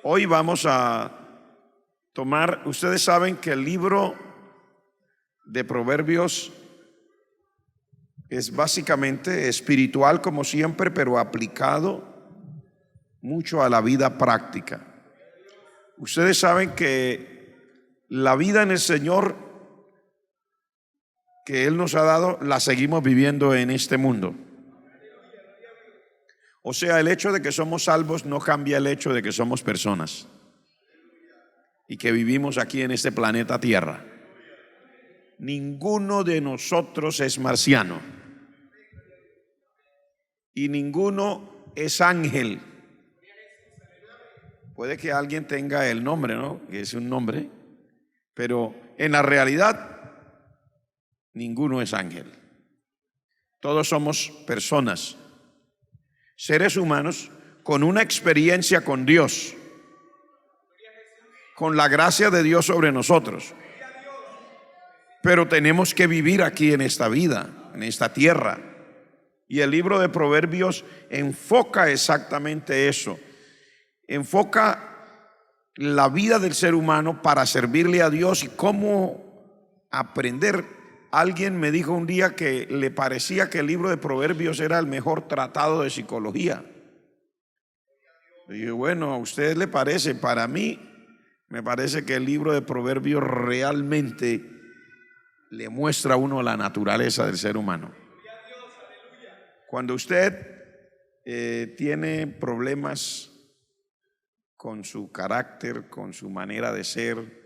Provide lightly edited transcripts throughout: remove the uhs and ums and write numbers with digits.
Hoy vamos a tomar, ustedes saben que el libro de Proverbios es básicamente espiritual como siempre, pero aplicado mucho a la vida práctica. Ustedes saben que la vida en el Señor que Él nos ha dado, la seguimos viviendo en este mundo. O sea, el hecho de que somos salvos no cambia el hecho de que somos personas y que vivimos aquí en este planeta Tierra. Ninguno de nosotros es marciano y ninguno es ángel. Puede que alguien tenga el nombre, ¿no? Que es un nombre, pero en la realidad ninguno es ángel. Todos somos personas, seres humanos con una experiencia con Dios, con la gracia de Dios sobre nosotros. Pero tenemos que vivir aquí en esta vida, en esta tierra. Y el libro de Proverbios enfoca exactamente eso. Enfoca la vida del ser humano para servirle a Dios y cómo aprender. Alguien me dijo un día que le parecía que el libro de Proverbios era el mejor tratado de psicología. Y dije, bueno, ¿a usted le parece? Para mí, me parece que el libro de Proverbios realmente le muestra a uno la naturaleza del ser humano. Cuando usted tiene problemas con su carácter, con su manera de ser,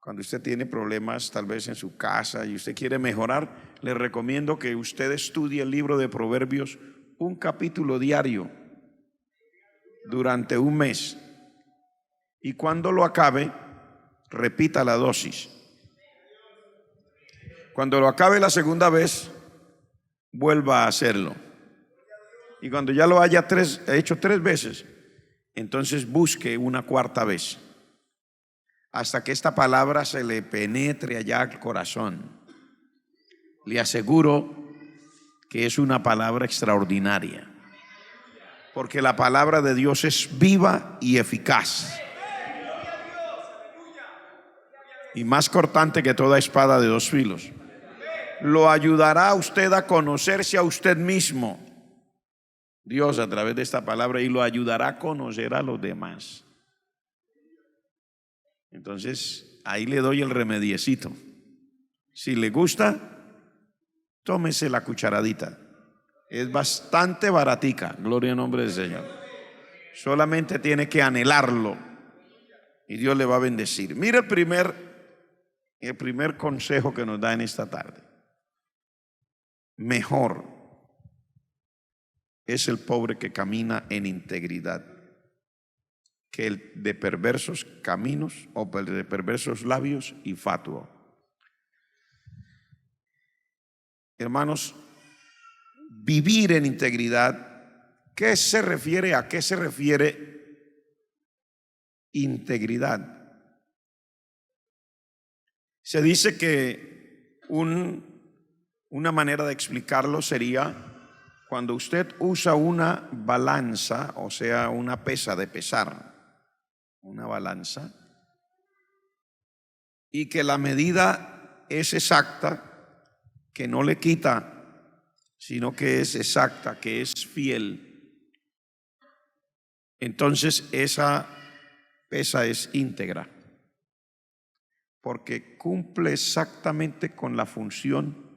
cuando usted tiene problemas tal vez en su casa y usted quiere mejorar, le recomiendo que usted estudie el libro de Proverbios un capítulo diario durante un mes. Y cuando lo acabe, repita la dosis. Cuando lo acabe la segunda vez, vuelva a hacerlo. Y cuando ya lo haya hecho 3 veces, entonces busque una 4ª vez, hasta que esta palabra se le penetre allá al corazón. Le aseguro que es una palabra extraordinaria, porque la palabra de Dios es viva y eficaz, y más cortante que toda espada de 2 filos. Lo ayudará a usted a conocerse a usted mismo, Dios, a través de esta palabra, y lo ayudará a conocer a los demás. Entonces, ahí le doy el remediecito. Si le gusta, tómese la cucharadita. Es bastante baratica, gloria al nombre del Señor. Solamente tiene que anhelarlo y Dios le va a bendecir. Mira el primer consejo que nos da en esta tarde. Mejor es el pobre que camina en integridad que el de perversos caminos o el de perversos labios y fatuo. Hermanos, vivir en integridad, ¿a qué se refiere integridad? Se dice que una manera de explicarlo sería cuando usted usa una balanza, o sea, una pesa de pesar, una balanza, y que la medida es exacta, que no le quita, sino que es exacta, que es fiel. Entonces esa pesa es íntegra, porque cumple exactamente con la función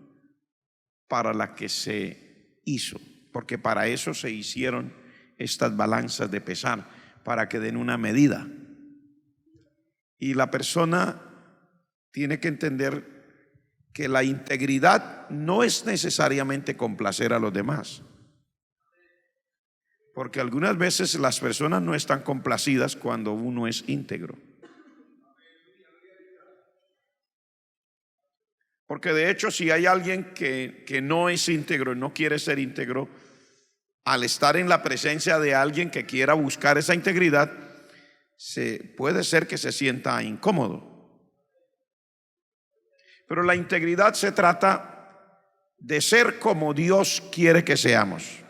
para la que se hizo, porque para eso se hicieron estas balanzas de pesar, para que den una medida. Y la persona tiene que entender que la integridad no es necesariamente complacer a los demás, porque algunas veces las personas no están complacidas cuando uno es íntegro. Porque de hecho, si hay alguien que no es íntegro y no quiere ser íntegro, al estar en la presencia de alguien que quiera buscar esa integridad, puede ser que se sienta incómodo. Pero la integridad se trata de ser como Dios quiere que seamos.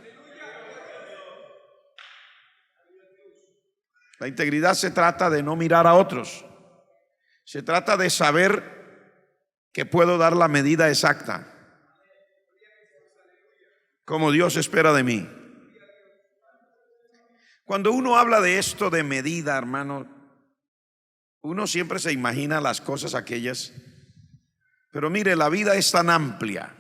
La integridad se trata de no mirar a otros. Se trata de saber que puedo dar la medida exacta, como Dios espera de mí. Cuando uno habla de esto de medida, hermano, uno siempre se imagina las cosas aquellas, pero mire, la vida es tan amplia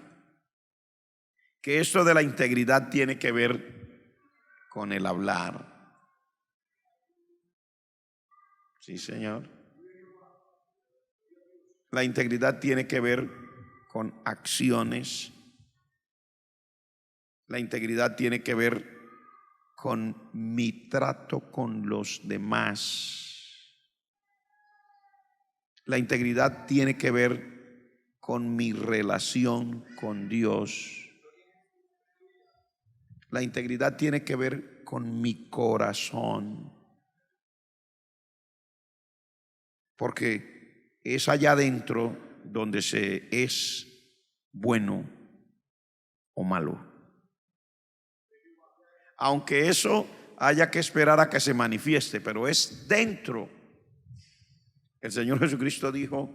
que esto de la integridad tiene que ver con el hablar. Sí, Señor. La integridad tiene que ver con acciones. La integridad tiene que ver con mi trato con los demás. La integridad tiene que ver con mi relación con Dios. La integridad tiene que ver con mi corazón. Porque es allá adentro donde se es bueno o malo. Aunque eso haya que esperar a que se manifieste, pero es dentro. El Señor Jesucristo dijo: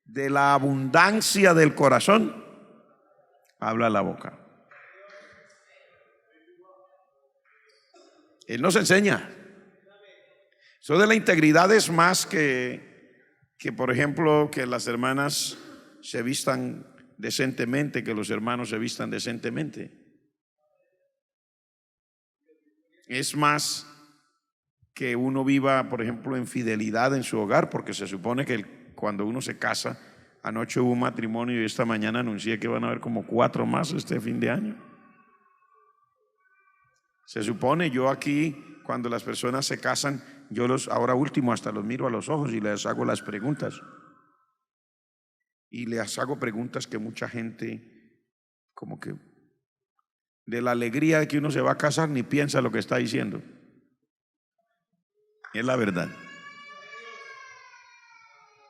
de la abundancia del corazón habla la boca. Él nos enseña. Eso de la integridad es más que por ejemplo, que las hermanas se vistan decentemente, que los hermanos se vistan decentemente. Es más que uno viva, por ejemplo, en fidelidad en su hogar, porque se supone que cuando uno se casa, anoche hubo un matrimonio y esta mañana anuncié que van a haber como 4 más este fin de año. Se supone, yo aquí, cuando las personas se casan, yo ahora último hasta los miro a los ojos y les hago las preguntas. Y les hago preguntas que mucha gente, como que de la alegría de que uno se va a casar, ni piensa lo que está diciendo. Es la verdad.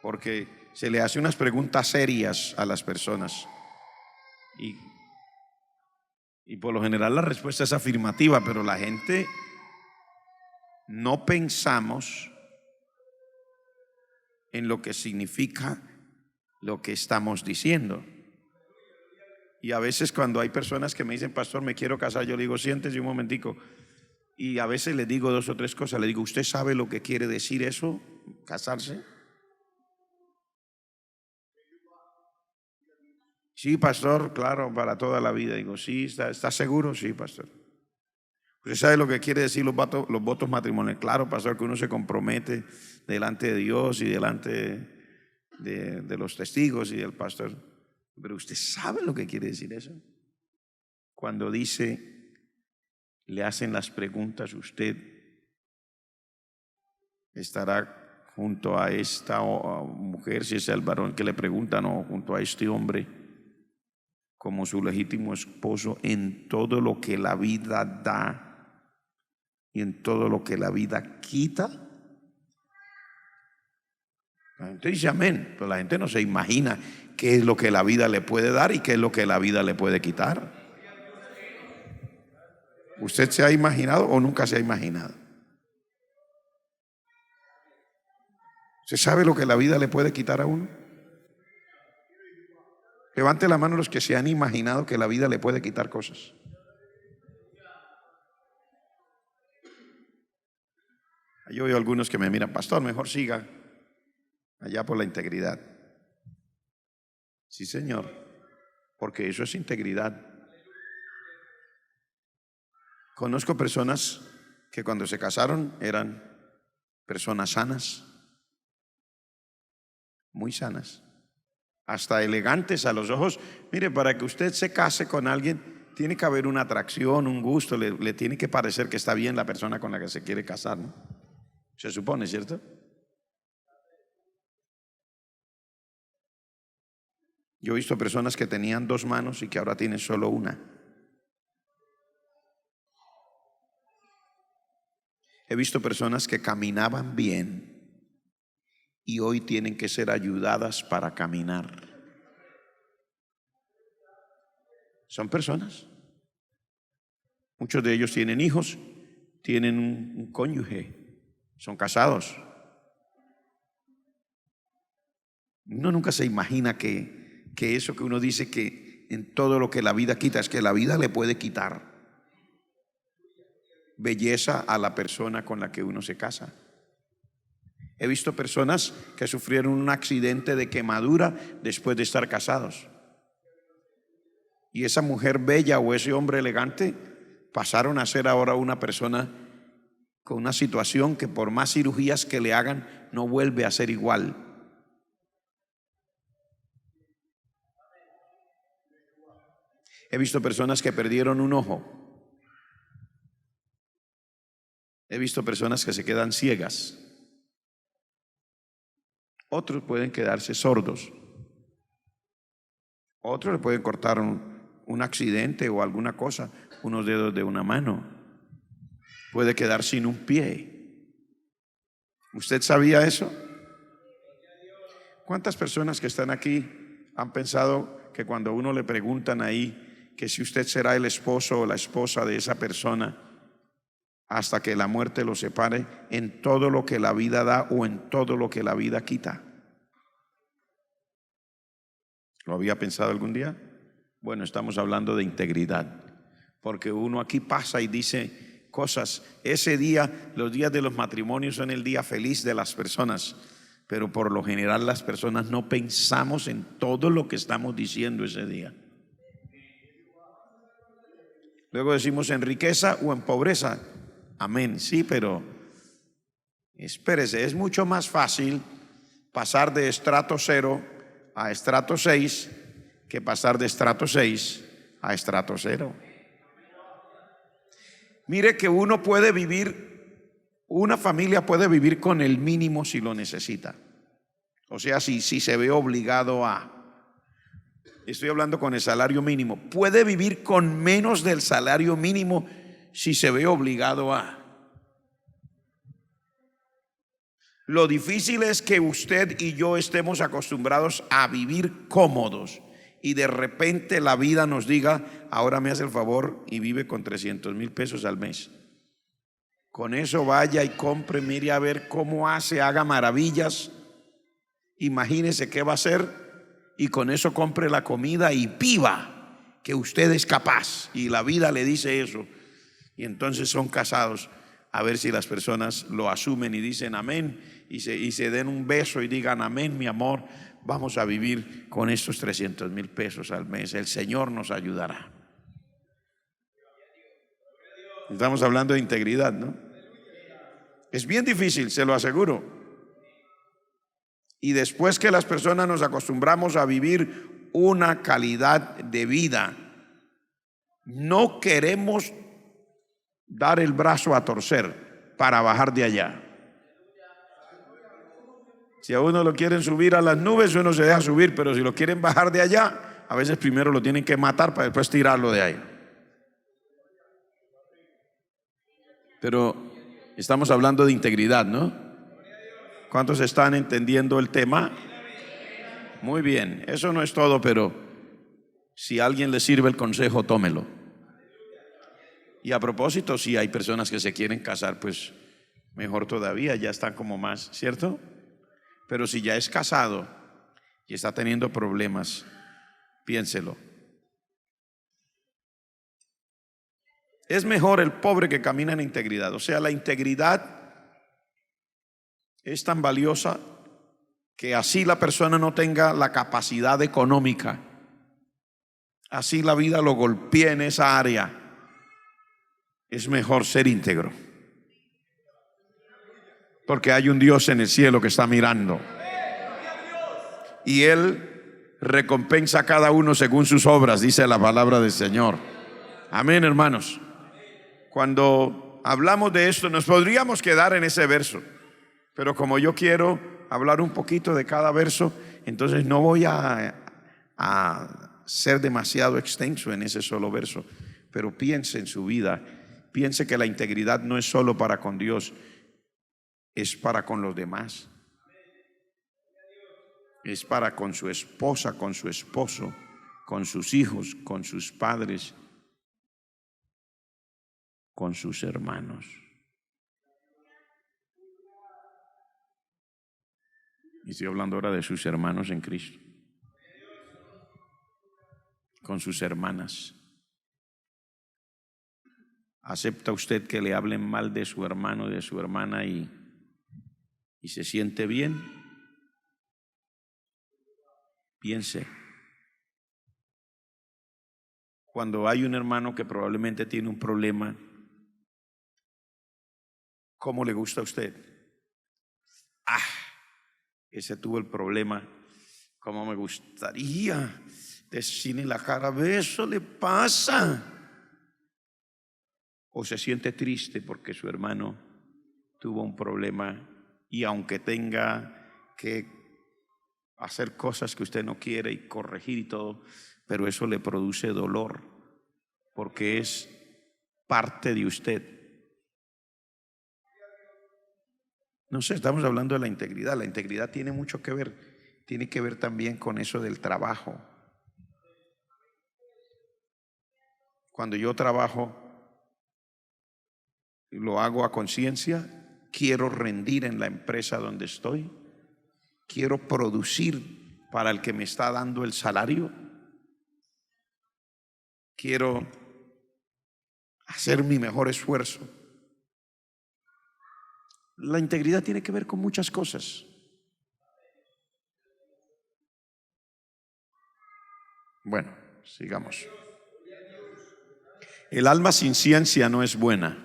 Porque se le hace unas preguntas serias a las personas. Y por lo general la respuesta es afirmativa, pero la gente no pensamos en lo que significa lo que estamos diciendo. Y a veces cuando hay personas que me dicen: pastor, me quiero casar, yo le digo: siéntese un momentico. Y a veces le digo 2 o 3 cosas. Le digo: ¿usted sabe lo que quiere decir eso, casarse? Sí, pastor, claro, para toda la vida. Digo: sí, ¿está seguro? Sí, pastor. ¿Usted sabe lo que quiere decir los votos matrimoniales? Claro, pastor, que uno se compromete delante de Dios y delante de los testigos y del pastor. Pero ¿usted sabe lo que quiere decir eso? Cuando dice, le hacen las preguntas: usted estará junto a esta mujer, si es el varón que le preguntan, o junto a este hombre como su legítimo esposo en todo lo que la vida da y en todo lo que la vida quita. La gente dice amén, pero la gente no se imagina qué es lo que la vida le puede dar y qué es lo que la vida le puede quitar. ¿Usted se ha imaginado o nunca se ha imaginado? ¿Usted sabe lo que la vida le puede quitar a uno? Levante la mano los que se han imaginado que la vida le puede quitar cosas. Yo veo algunos que me miran: pastor, mejor siga allá por la integridad. Sí, Señor, porque eso es integridad. Conozco personas que cuando se casaron eran personas sanas, muy sanas, hasta elegantes a los ojos. Mire, para que usted se case con alguien, tiene que haber una atracción, un gusto, le tiene que parecer que está bien la persona con la que se quiere casar, ¿no? Se supone, ¿cierto? Yo he visto personas que tenían 2 manos y que ahora tienen solo una. He visto personas que caminaban bien y hoy tienen que ser ayudadas para caminar. Son personas. Muchos de ellos tienen hijos, tienen un cónyuge, son casados. Uno nunca se imagina que eso que uno dice que en todo lo que la vida quita, es que la vida le puede quitar belleza a la persona con la que uno se casa. He visto personas que sufrieron un accidente de quemadura después de estar casados. Y esa mujer bella o ese hombre elegante pasaron a ser ahora una persona con una situación que por más cirugías que le hagan no vuelve a ser igual. He visto personas que perdieron un ojo. He visto personas que se quedan ciegas. Otros pueden quedarse sordos. Otros le pueden cortar un accidente o alguna cosa, unos dedos de una mano. Puede quedar sin un pie. ¿Usted sabía eso? ¿Cuántas personas que están aquí han pensado que cuando uno le preguntan ahí que si usted será el esposo o la esposa de esa persona hasta que la muerte los separe, en todo lo que la vida da o en todo lo que la vida quita? ¿Lo había pensado algún día? Bueno, estamos hablando de integridad, porque uno aquí pasa y dice cosas. Ese día, los días de los matrimonios son el día feliz de las personas, pero por lo general las personas no pensamos en todo lo que estamos diciendo ese día. Luego decimos en riqueza o en pobreza. Amén, sí, pero espérese, es mucho más fácil pasar de estrato 0 a estrato 6 que pasar de estrato 6 a estrato 0. Mire que uno puede vivir, una familia puede vivir con el mínimo si lo necesita. O sea, si se ve obligado a, estoy hablando con el salario mínimo, puede vivir con menos del salario mínimo si se ve obligado a. Lo difícil es que usted y yo estemos acostumbrados a vivir cómodos y de repente la vida nos diga, ahora me hace el favor y vive con 300,000 pesos al mes. Con eso vaya y compre, mire a ver cómo hace, haga maravillas, imagínese qué va a hacer y con eso compre la comida y viva que usted es capaz. Y la vida le dice eso. Y entonces son casados, a ver si las personas lo asumen y dicen amén y se den un beso y digan amén, mi amor, vamos a vivir con estos 300,000 pesos al mes, el Señor nos ayudará. Estamos hablando de integridad, ¿no? Es bien difícil, se lo aseguro. Y después que las personas nos acostumbramos a vivir una calidad de vida, no queremos dar el brazo a torcer para bajar de allá. Si a uno lo quieren subir a las nubes, uno se deja subir, pero si lo quieren bajar de allá, a veces primero lo tienen que matar para después tirarlo de ahí. Pero estamos hablando de integridad, ¿no? ¿Cuántos están entendiendo el tema? Muy bien, eso no es todo, pero si a alguien le sirve el consejo, tómelo. Y a propósito, si hay personas que se quieren casar, pues mejor todavía, ya están como más, ¿cierto? Pero si ya es casado y está teniendo problemas, piénselo. Es mejor el pobre que camina en integridad. O sea, la integridad es tan valiosa que así la persona no tenga la capacidad económica, así la vida lo golpee en esa área, es mejor ser íntegro. Porque hay un Dios en el cielo que está mirando y Él recompensa a cada uno según sus obras, dice la palabra del Señor. Amén, hermanos. Cuando hablamos de esto nos podríamos quedar en ese verso, pero como yo quiero hablar un poquito de cada verso, entonces no voy a ser demasiado extenso en ese solo verso. Pero piense en su vida, piense que la integridad no es solo para con Dios, es para con los demás, es para con su esposa, con su esposo, con sus hijos, con sus padres, con sus hermanos. Y estoy hablando ahora de sus hermanos en Cristo, con sus hermanas. ¿Acepta usted que le hablen mal de su hermano, de su hermana y se siente bien? Piense. Cuando hay un hermano que probablemente tiene un problema, ¿cómo le gusta a usted? Ese tuvo el problema. ¿Cómo me gustaría decirle en la cara, ve, eso le pasa? O se siente triste porque su hermano tuvo un problema y aunque tenga que hacer cosas que usted no quiere y corregir y todo, pero eso le produce dolor porque es parte de usted. No sé, estamos hablando de la integridad. La integridad tiene mucho que ver, tiene que ver también con eso del trabajo. Cuando yo trabajo, lo hago a conciencia, quiero rendir en la empresa donde estoy, quiero producir para el que me está dando el salario, quiero hacer mi mejor esfuerzo. La integridad tiene que ver con muchas cosas. Bueno, sigamos. El alma sin ciencia no es buena.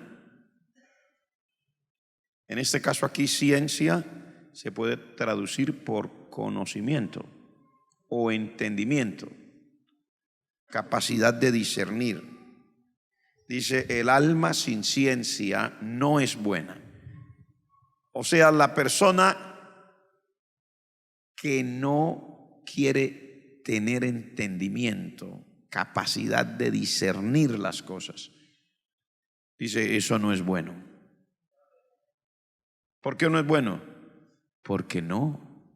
En este caso aquí, ciencia se puede traducir por conocimiento o entendimiento, capacidad de discernir. Dice, el alma sin ciencia no es buena. O sea, la persona que no quiere tener entendimiento, capacidad de discernir las cosas, dice, eso no es bueno. ¿Por qué no es bueno? Porque no.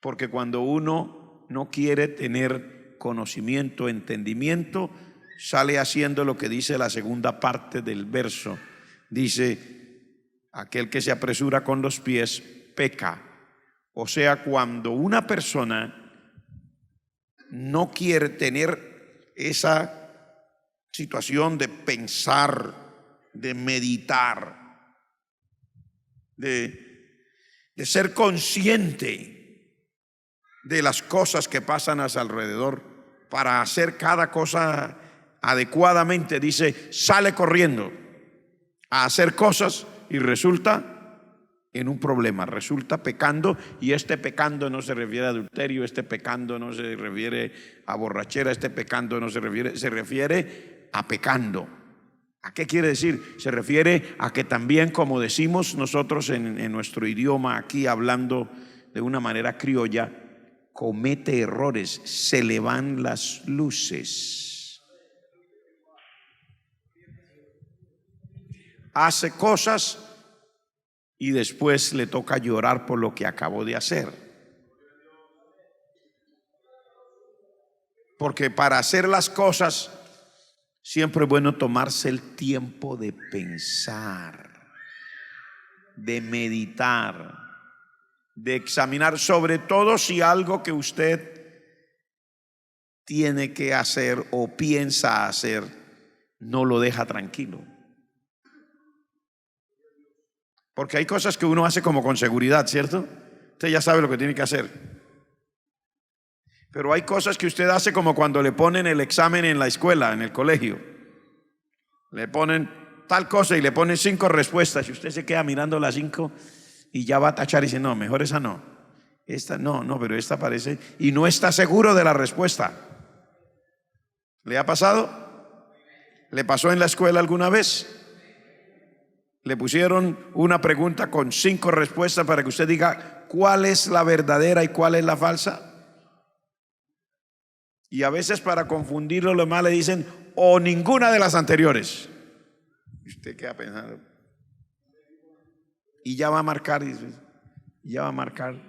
Porque cuando uno no quiere tener conocimiento, entendimiento, sale haciendo lo que dice la segunda parte del verso. Dice, aquel que se apresura con los pies peca. O sea, cuando una persona no quiere tener esa situación de pensar, de meditar, de ser consciente de las cosas que pasan a su alrededor para hacer cada cosa adecuadamente, dice, sale corriendo a hacer cosas y resulta en un problema, resulta pecando. Y este pecando no se refiere a adulterio, este pecando no se refiere a borrachera, este pecando no se refiere a pecando. ¿A qué quiere decir? Se refiere a que también, como decimos nosotros en nuestro idioma, aquí hablando de una manera criolla, comete errores, se le van las luces, hace cosas y después le toca llorar por lo que acabó de hacer. Porque para hacer las cosas siempre es bueno tomarse el tiempo de pensar, de meditar, de examinar, sobre todo si algo que usted tiene que hacer o piensa hacer no lo deja tranquilo. Porque hay cosas que uno hace como con seguridad, ¿cierto? Usted ya sabe lo que tiene que hacer. Pero hay cosas que usted hace como cuando le ponen el examen en la escuela, en el colegio. Le ponen tal cosa y le ponen 5 respuestas y usted se queda mirando las 5 y ya va a tachar y dice, no, mejor esa no. Esta no, pero esta parece, y no está seguro de la respuesta. ¿Le ha pasado? ¿Le pasó en la escuela alguna vez? Le pusieron una pregunta con 5 respuestas para que usted diga cuál es la verdadera y cuál es la falsa. Y a veces para confundirlo lo más le dicen o ninguna de las anteriores. Y usted queda pensando. Y ya va a marcar, dice, ya va a marcar.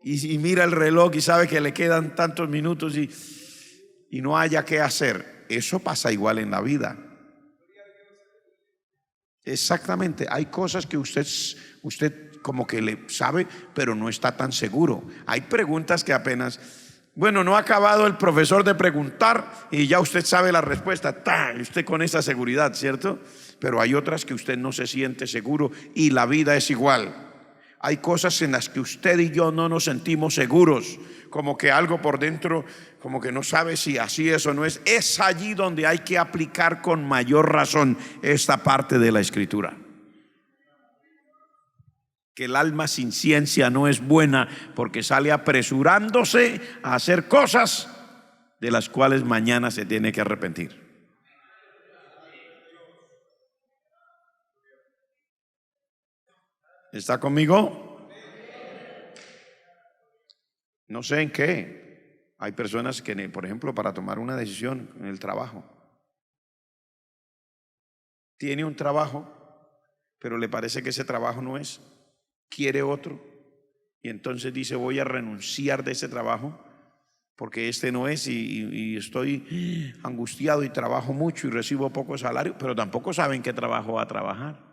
Y mira el reloj y sabe que le quedan tantos minutos y no haya qué hacer. Eso pasa igual en la vida. Exactamente, hay cosas que usted como que le sabe, pero no está tan seguro. Hay preguntas que apenas, bueno, no ha acabado el profesor de preguntar y ya usted sabe la respuesta, y usted con esa seguridad, ¿cierto? Pero hay otras que usted no se siente seguro y la vida es igual. Hay cosas en las que usted y yo no nos sentimos seguros, como que algo por dentro, como que no sabe si así es o no es. Es allí donde hay que aplicar con mayor razón esta parte de la Escritura. Que el alma sin ciencia no es buena, porque sale apresurándose a hacer cosas de las cuales mañana se tiene que arrepentir. ¿Está conmigo? No sé en qué. Hay personas que, por ejemplo, para tomar una decisión en el trabajo, tiene un trabajo, pero le parece que ese trabajo no es, quiere otro, y entonces dice: voy a renunciar de ese trabajo porque este no es, y estoy angustiado y trabajo mucho y recibo poco salario, pero tampoco saben qué trabajo va a trabajar.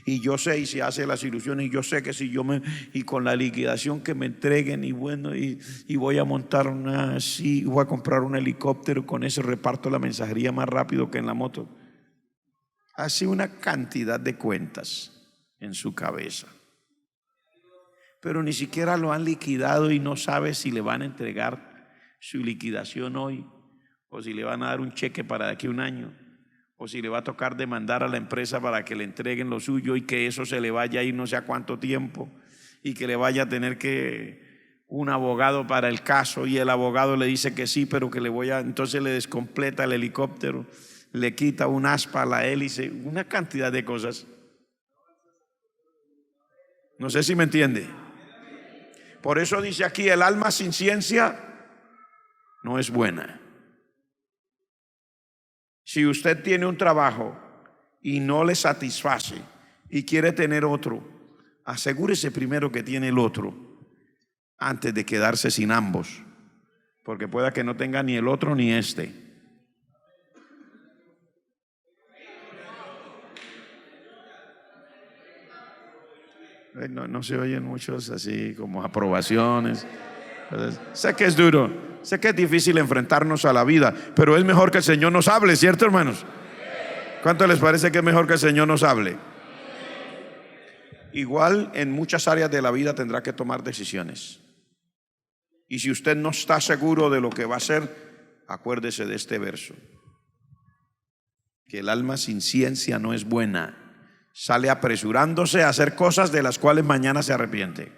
Y yo sé, y se hace las ilusiones, y yo sé que si yo y con la liquidación que me entreguen, y bueno, y voy a montar voy a comprar un helicóptero, con eso reparto la mensajería más rápido que en la moto. Hace una cantidad de cuentas en su cabeza, pero ni siquiera lo han liquidado y no sabe si le van a entregar su liquidación hoy, o si le van a dar un cheque para de aquí a un año, o si le va a tocar demandar a la empresa para que le entreguen lo suyo y que eso se le vaya a ir no sé a cuánto tiempo, y que le vaya a tener que un abogado para el caso, y el abogado le dice que sí, pero que entonces le descompleta el helicóptero, le quita un aspa a la hélice, una cantidad de cosas. No sé si me entiende. Por eso dice aquí: el alma sin ciencia no es buena. Si usted tiene un trabajo y no le satisface y quiere tener otro, asegúrese primero que tiene el otro antes de quedarse sin ambos, porque pueda que no tenga ni el otro ni este. No se oyen muchos así como aprobaciones. Sé que es duro, sé que es difícil enfrentarnos a la vida, pero es mejor que el Señor nos hable, ¿cierto, hermanos? ¿Cuánto les parece que es mejor que el Señor nos hable? Igual en muchas áreas de la vida tendrá que tomar decisiones. Y si usted no está seguro de lo que va a hacer, acuérdese de este verso: que el alma sin ciencia no es buena, sale apresurándose a hacer cosas de las cuales mañana se arrepiente.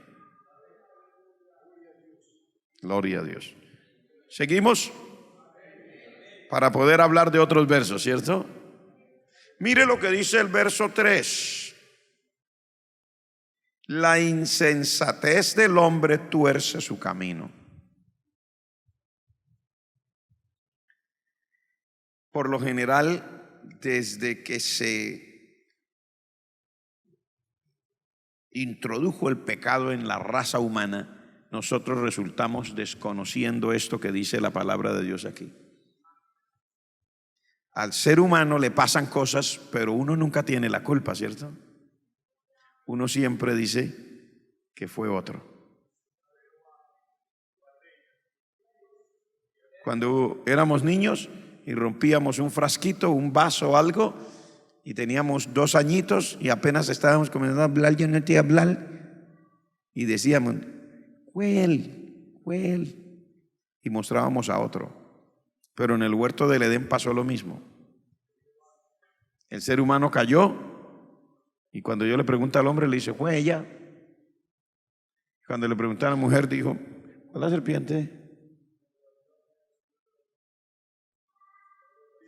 Gloria a Dios. Seguimos para poder hablar de otros versos, ¿cierto? Mire lo que dice el verso 3. La insensatez del hombre tuerce su camino. Por lo general, desde que se introdujo el pecado en la raza humana, nosotros resultamos desconociendo esto que dice la palabra de Dios aquí. Al ser humano le pasan cosas, pero uno nunca tiene la culpa, ¿cierto? Uno siempre dice que fue otro. Cuando éramos niños y rompíamos un frasquito, un vaso o algo, y teníamos 2 añitos y apenas estábamos comenzando a hablar, yo no te hablar, y decíamos: fue él, y mostrábamos a otro. Pero en el huerto del Edén pasó lo mismo. El ser humano cayó, y cuando yo le pregunto al hombre, le dice: fue ella. Cuando le pregunté a la mujer, dijo: fue la serpiente.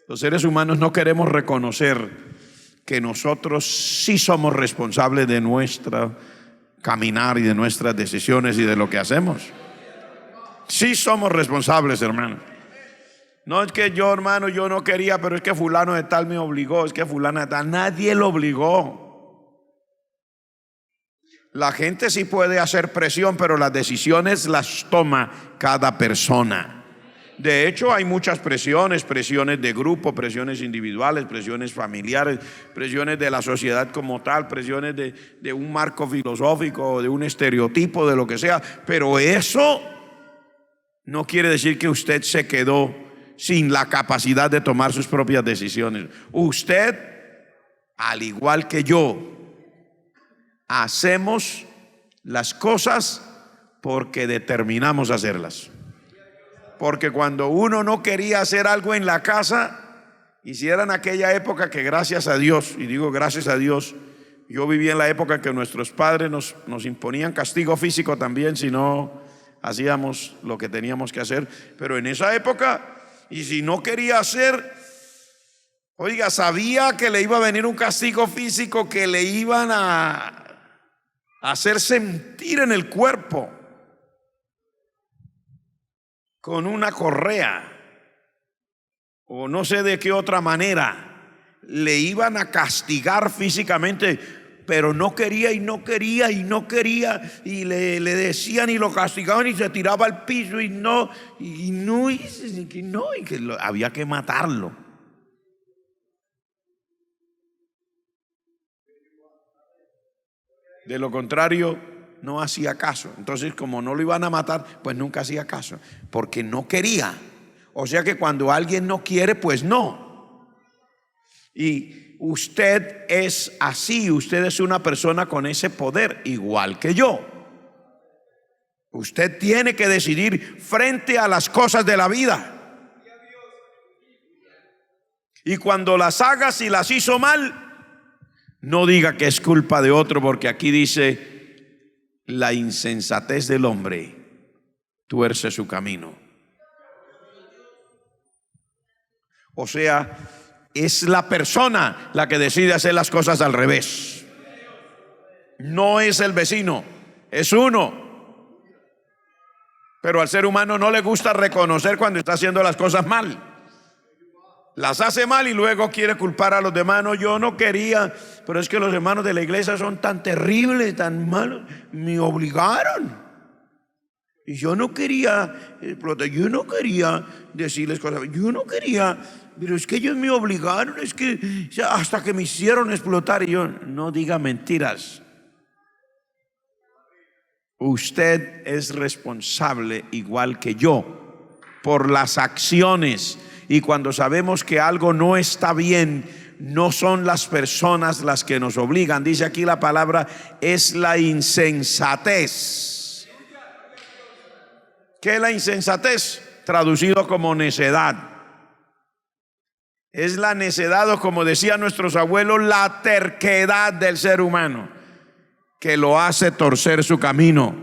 Los seres humanos no queremos reconocer que nosotros sí somos responsables de nuestro caminar y de nuestras decisiones y de lo que hacemos. Sí somos responsables, hermano. No es que yo, hermano, yo no quería, pero es que fulano de tal me obligó, es que fulana de tal. Nadie lo obligó. La gente sí puede hacer presión, pero las decisiones las toma cada persona. De hecho, hay muchas presiones, presiones de grupo, presiones individuales, presiones familiares, presiones de la sociedad como tal, presiones de un marco filosófico, de un estereotipo, de lo que sea. Pero eso no quiere decir que usted se quedó sin la capacidad de tomar sus propias decisiones. Usted, al igual que yo, hacemos las cosas porque determinamos hacerlas. Porque cuando uno no quería hacer algo en la casa, hiciera en aquella época que gracias a Dios, y digo gracias a Dios, yo viví en la época que nuestros padres nos imponían castigo físico también si no hacíamos lo que teníamos que hacer. Pero en esa época, y si no quería hacer, oiga, sabía que le iba a venir un castigo físico, que le iban a hacer sentir en el cuerpo con una correa o no sé de qué otra manera le iban a castigar físicamente, pero no quería y no quería y no quería, y le decían y lo castigaban y se tiraba al piso y que había que matarlo. De lo contrario no hacía caso. Entonces, como no lo iban a matar, pues nunca hacía caso, porque no quería. O sea que cuando alguien no quiere, pues no. Y usted es así, usted es una persona con ese poder, igual que yo. Usted tiene que decidir frente a las cosas de la vida. Y cuando las haga, si las hizo mal, no diga que es culpa de otro, porque aquí dice: la insensatez del hombre tuerce su camino. O sea, es la persona la que decide hacer las cosas al revés. No es el vecino, es uno. Pero al ser humano no le gusta reconocer cuando está haciendo las cosas mal. Las hace mal y luego quiere culpar a los demás. No, yo no quería, pero es que los hermanos de la iglesia son tan terribles, tan malos, me obligaron. Y yo no quería explotar, yo no quería decirles cosas, yo no quería, pero es que ellos me obligaron, es que hasta que me hicieron explotar. Y yo, no diga mentiras. Usted es responsable, igual que yo, por las acciones. Y cuando sabemos que algo no está bien, no son las personas las que nos obligan. Dice aquí la palabra, es la insensatez. ¿Qué es la insensatez? Traducido como necedad. Es la necedad, o como decían nuestros abuelos, la terquedad del ser humano, que lo hace torcer su camino.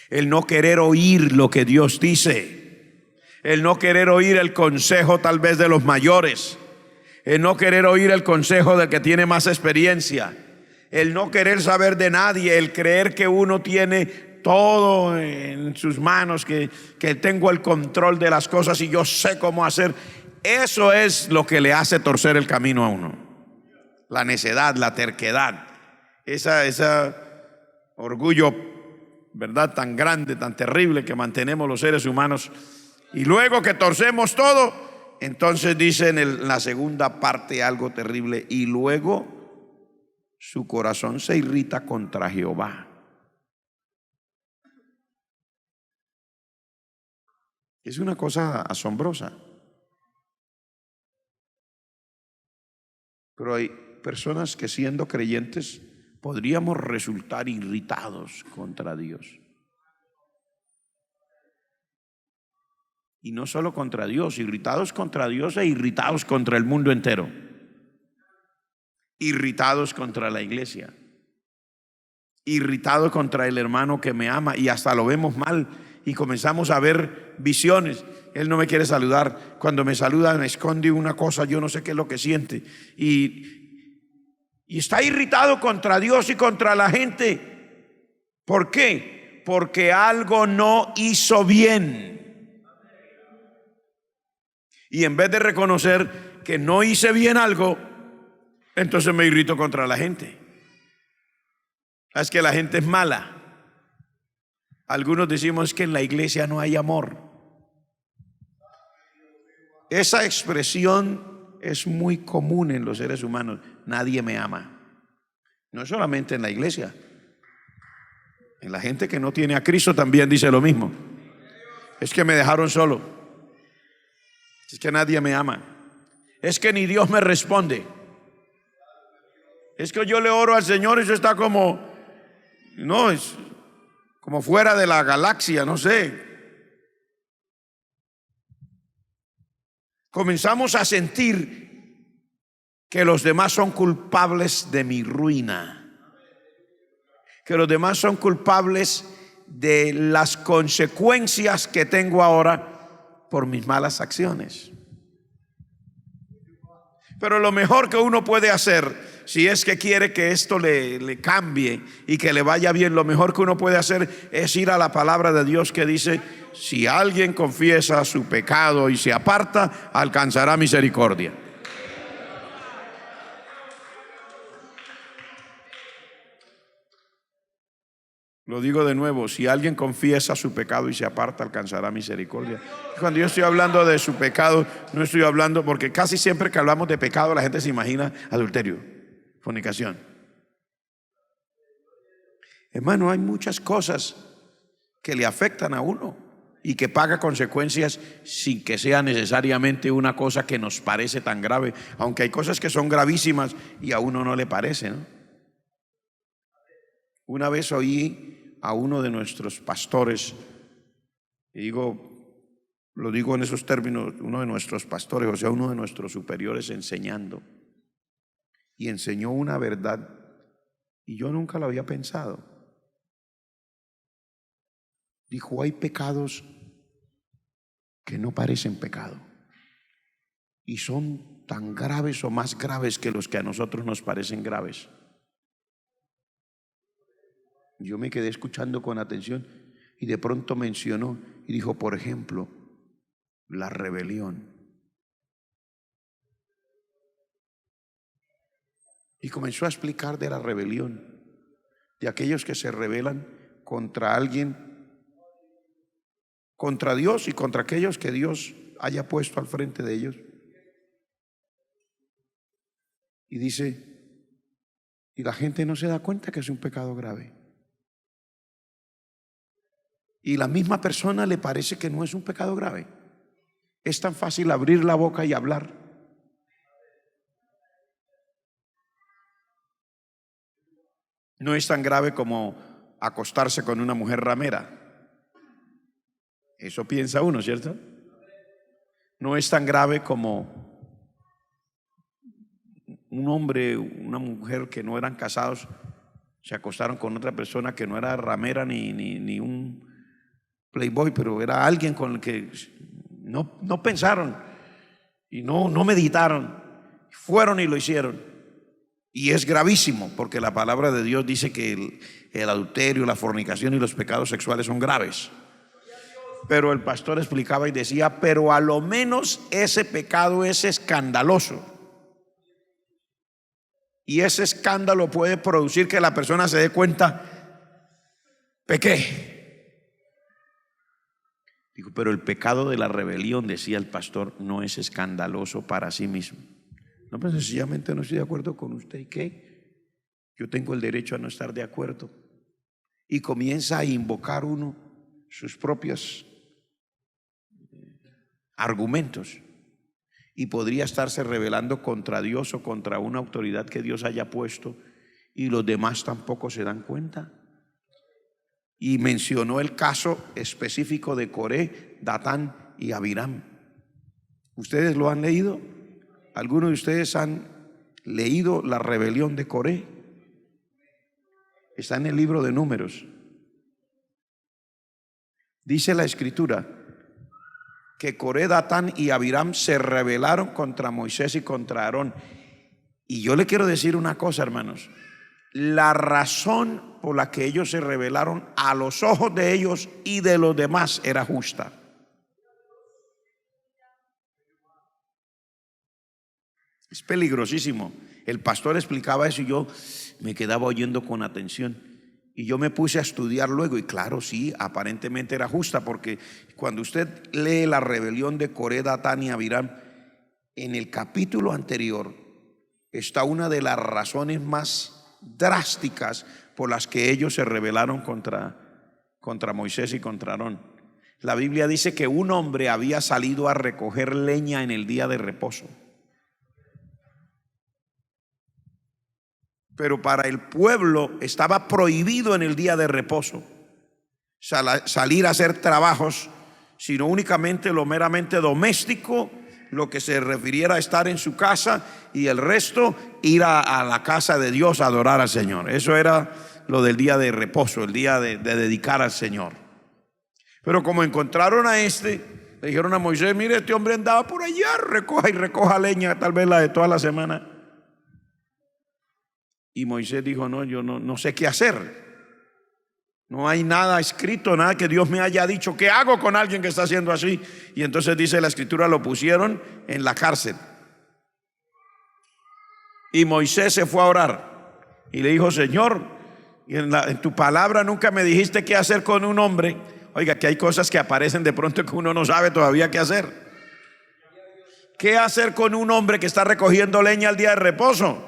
El no querer oír lo que Dios dice. El no querer oír el consejo tal vez de los mayores. El no querer oír el consejo del que tiene más experiencia. El no querer saber de nadie. El creer que uno tiene todo en sus manos, que tengo el control de las cosas y yo sé cómo hacer. Eso es lo que le hace torcer el camino a uno. La necedad, la terquedad. Ese orgullo, ¿verdad?, tan grande, tan terrible que mantenemos los seres humanos. Y luego que torcemos todo, entonces dice en la segunda parte algo terrible: y luego su corazón se irrita contra Jehová. Es una cosa asombrosa. Pero hay personas que, siendo creyentes, podríamos resultar irritados contra Dios. Y no solo contra Dios, irritados contra Dios e irritados contra el mundo entero. Irritados contra la iglesia. Irritados contra el hermano que me ama, y hasta lo vemos mal y comenzamos a ver visiones. Él no me quiere saludar. Cuando me saluda me esconde una cosa, yo no sé qué es lo que siente. Y está irritado contra Dios y contra la gente. ¿Por qué? Porque algo no hizo bien. Y en vez de reconocer que no hice bien algo, entonces me irrito contra la gente. Es que la gente es mala. Algunos decimos que en la iglesia no hay amor. Esa expresión es muy común en los seres humanos. Nadie me ama. No solamente en la iglesia. En la gente que no tiene a Cristo también dice lo mismo. Es que me dejaron solo. Es que nadie me ama. Es que ni Dios me responde. Es que yo le oro al Señor y eso está como, no, es como fuera de la galaxia, no sé. Comenzamos a sentir que los demás son culpables de mi ruina, que los demás son culpables de las consecuencias que tengo ahora por mis malas acciones. Pero lo mejor que uno puede hacer, si es que quiere que esto le cambie y que le vaya bien, lo mejor que uno puede hacer es ir a la palabra de Dios que dice: si alguien confiesa su pecado y se aparta, alcanzará misericordia. Lo digo de nuevo: si alguien confiesa su pecado y se aparta, alcanzará misericordia. Cuando yo estoy hablando de su pecado, no estoy hablando, porque casi siempre que hablamos de pecado la gente se imagina adulterio, fornicación. Hermano, hay muchas cosas que le afectan a uno y que paga consecuencias sin que sea necesariamente una cosa que nos parece tan grave, aunque hay cosas que son gravísimas y a uno no le parece, ¿no? Una vez oí a uno de nuestros pastores, y lo digo en esos términos, uno de nuestros pastores, o sea, uno de nuestros superiores enseñando, y enseñó una verdad y yo nunca lo había pensado. Dijo: hay pecados que no parecen pecado y son tan graves o más graves que los que a nosotros nos parecen graves. Yo me quedé escuchando con atención y de pronto mencionó y dijo, por ejemplo, la rebelión. Y comenzó a explicar de la rebelión, de aquellos que se rebelan contra alguien, contra Dios y contra aquellos que Dios haya puesto al frente de ellos. Y dice, y la gente no se da cuenta que es un pecado grave. Y la misma persona le parece que no es un pecado grave. Es tan fácil abrir la boca y hablar. No es tan grave como acostarse con una mujer ramera. Eso piensa uno, ¿cierto? No es tan grave como un hombre, una mujer que no eran casados, se acostaron con otra persona que no era ramera ni un playboy, pero era alguien con el que no pensaron y no meditaron, fueron y lo hicieron. Y es gravísimo, porque la palabra de Dios dice que el adulterio, la fornicación y los pecados sexuales son graves. Pero el pastor explicaba y decía, pero a lo menos ese pecado es escandaloso. Y ese escándalo puede producir que la persona se dé cuenta, pequé. Digo, pero el pecado de la rebelión, decía el pastor, no es escandaloso para sí mismo. No, pues sencillamente no estoy de acuerdo con usted. ¿Y qué? Yo tengo el derecho a no estar de acuerdo. Y comienza a invocar uno sus propios argumentos. Y podría estarse rebelando contra Dios o contra una autoridad que Dios haya puesto y los demás tampoco se dan cuenta. Y mencionó el caso específico de Coré, Datán y Abiram. ¿Ustedes lo han leído? ¿Algunos de ustedes han leído la rebelión de Coré? Está en el libro de Números. Dice la escritura que Coré, Datán y Abiram se rebelaron contra Moisés y contra Aarón. Y yo le quiero decir una cosa, hermanos. La razón por la que ellos se rebelaron a los ojos de ellos y de los demás era justa. Es peligrosísimo. El pastor explicaba eso y yo me quedaba oyendo con atención. Y yo me puse a estudiar luego y claro, sí, aparentemente era justa, porque cuando usted lee la rebelión de Coré, Datán y Abiram, en el capítulo anterior está una de las razones más drásticas por las que ellos se rebelaron contra Moisés y contra Aarón. La Biblia dice que un hombre había salido a recoger leña en el día de reposo. Pero para el pueblo estaba prohibido en el día de reposo salir a hacer trabajos, sino únicamente lo meramente doméstico, lo que se refiriera a estar en su casa, y el resto ir a la casa de Dios a adorar al Señor. Eso era lo del día de reposo, el día de dedicar al Señor. Pero como encontraron a le dijeron a Moisés: mire, este hombre andaba por allá, recoja y recoja leña, tal vez la de toda la semana. Y Moisés dijo: no, yo no sé qué hacer. No hay nada escrito, nada que Dios me haya dicho. ¿Qué hago con alguien que está haciendo así? Y entonces dice la escritura, lo pusieron en la cárcel. Y Moisés se fue a orar y le dijo: Señor, en tu palabra nunca me dijiste qué hacer con un hombre. Oiga, que hay cosas que aparecen de pronto que uno no sabe todavía qué hacer. ¿Qué hacer con un hombre que está recogiendo leña al día de reposo?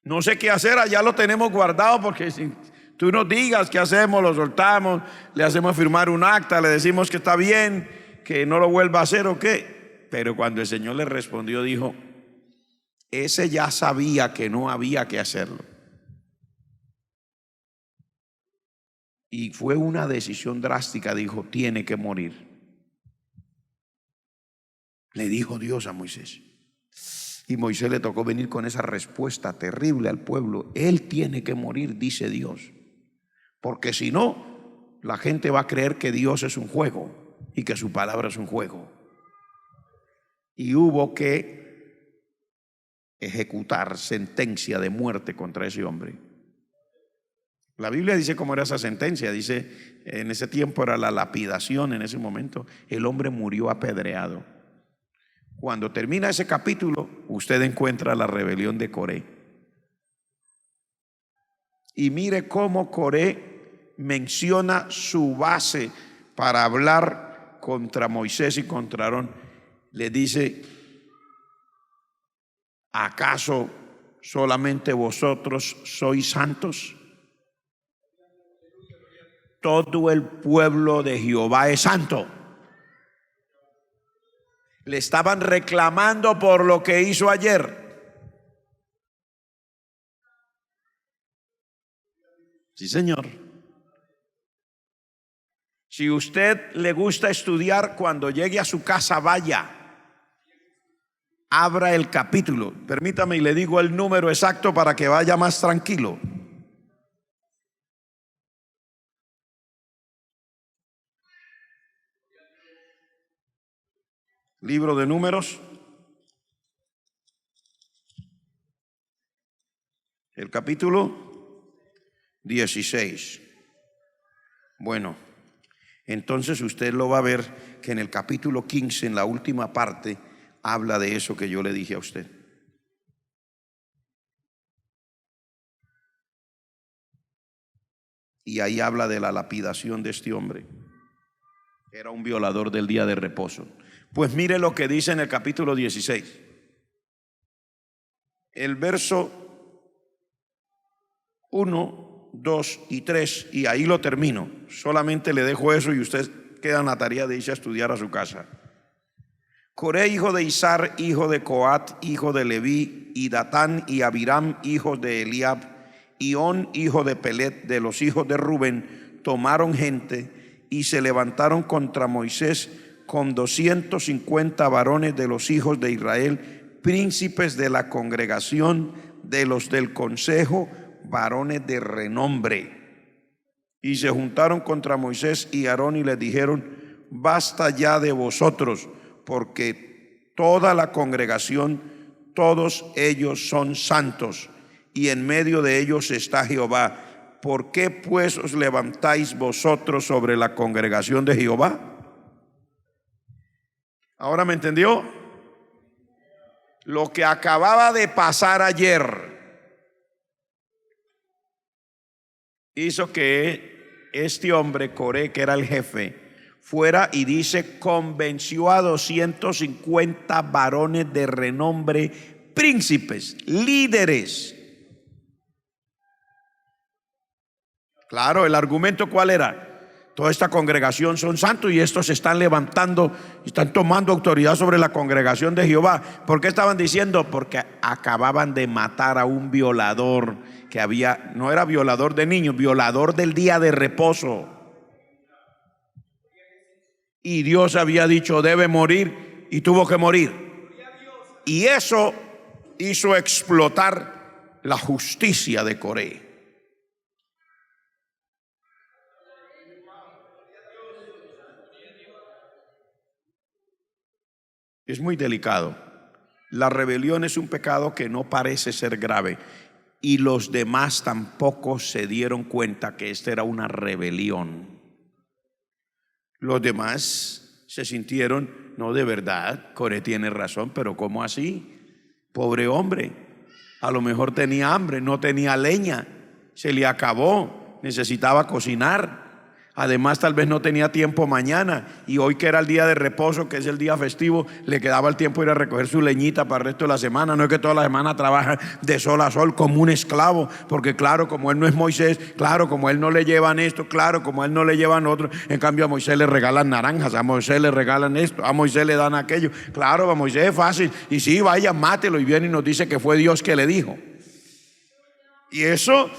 No sé qué hacer, allá lo tenemos guardado, porque si tú nos digas qué hacemos, lo soltamos, le hacemos firmar un acta, le decimos que está bien, que no lo vuelva a hacer o qué. Pero cuando el Señor le respondió, dijo: ese ya sabía que no había que hacerlo. Y fue una decisión drástica, dijo: tiene que morir. Le dijo Dios a Moisés. Y Moisés le tocó venir con esa respuesta terrible al pueblo: él tiene que morir, dice Dios, porque si no, la gente va a creer que Dios es un juego y que su palabra es un juego. Y hubo que ejecutar sentencia de muerte contra ese hombre. La Biblia dice cómo era esa sentencia. Dice, en ese tiempo era la lapidación. En ese momento el hombre murió apedreado. Cuando termina ese capítulo, usted encuentra la rebelión de Coré. Y mire cómo Coré menciona su base para hablar contra Moisés y contra Aarón. Le dice: ¿acaso solamente vosotros sois santos? Todo el pueblo de Jehová es santo. Le estaban reclamando por lo que hizo ayer. Sí, señor. Si usted le gusta estudiar, cuando llegue a su casa, vaya, abra el capítulo. Permítame y le digo el número exacto para que vaya más tranquilo. Libro de Números, el capítulo 16. Bueno, entonces usted lo va a ver que en el capítulo 15, en la última parte, habla de eso que yo le dije a usted. Y ahí habla de la lapidación de este hombre. Era un violador del día de reposo. Pues mire lo que dice en el capítulo 16. El verso 1, 2 y 3, y ahí lo termino. Solamente le dejo eso y usted queda en la tarea de irse a estudiar a su casa. Coré, hijo de Izar, hijo de Coat, hijo de Leví, y Datán y Abiram, hijos de Eliab, y On, hijo de Pelet, de los hijos de Rubén, tomaron gente y se levantaron contra Moisés con 250 varones de los hijos de Israel, príncipes de la congregación, de los del consejo, varones de renombre. Y se juntaron contra Moisés y Aarón y les dijeron: basta ya de vosotros, porque toda la congregación, todos ellos son santos, y en medio de ellos está Jehová. ¿Por qué pues os levantáis vosotros sobre la congregación de Jehová? ¿Ahora me entendió? Lo que acababa de pasar ayer hizo que este hombre, Coré, que era el jefe, fuera y dice, convenció a 250 varones de renombre, príncipes, líderes. Claro, el argumento ¿cuál era? Toda esta congregación son santos y estos se están levantando y están tomando autoridad sobre la congregación de Jehová. ¿Por qué estaban diciendo? Porque acababan de matar a un violador que había, no era violador de niños, violador del día de reposo. Y Dios había dicho debe morir y tuvo que morir. Y eso hizo explotar la justicia de Coré. Es muy delicado. La rebelión es un pecado que no parece ser grave y los demás tampoco se dieron cuenta que esta era una rebelión. Los demás se sintieron, no, de verdad, Coré tiene razón, pero ¿cómo así? Pobre hombre, a lo mejor tenía hambre, no tenía leña, se le acabó, necesitaba cocinar. Además tal vez no tenía tiempo mañana y hoy que era el día de reposo, que es el día festivo, le quedaba el tiempo de ir a recoger su leñita para el resto de la semana. No es que toda la semana trabaja de sol a sol como un esclavo, porque claro, como él no es Moisés, claro, como él no le llevan esto, claro, como él no le llevan otro. En cambio a Moisés le regalan naranjas, a Moisés le regalan esto, a Moisés le dan aquello. Claro, a Moisés es fácil y sí, vaya, mátelo, y viene y nos dice que fue Dios que le dijo. Y eso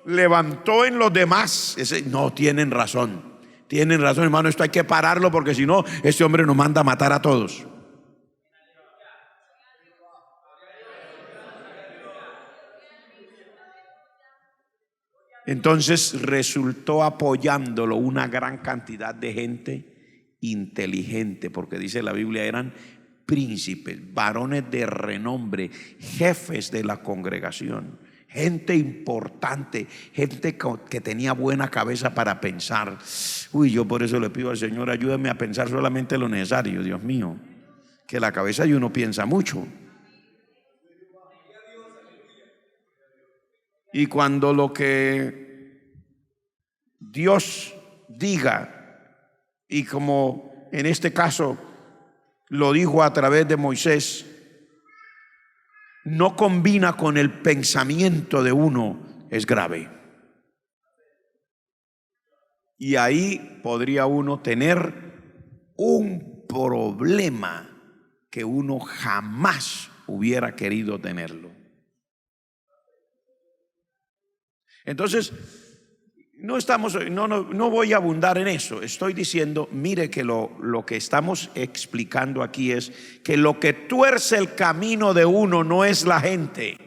levantó en los demás no, tienen razón, hermano, esto hay que pararlo porque si no, este hombre nos manda a matar a todos. Entonces resultó apoyándolo una gran cantidad de gente inteligente, porque dice la Biblia eran príncipes, varones de renombre, jefes de la congregación, gente importante, gente que tenía buena cabeza para pensar. Yo por eso le pido al Señor, ayúdame a pensar solamente lo necesario, Dios mío, que la cabeza de uno piensa mucho. Y cuando lo que Dios diga, y como en este caso lo dijo a través de Moisés, no combina con el pensamiento de uno, es grave. Y ahí podría uno tener un problema que uno jamás hubiera querido tenerlo. Entonces, no voy a abundar en eso. Estoy diciendo, mire que lo que estamos explicando aquí es que lo que tuerce el camino de uno no es la gente,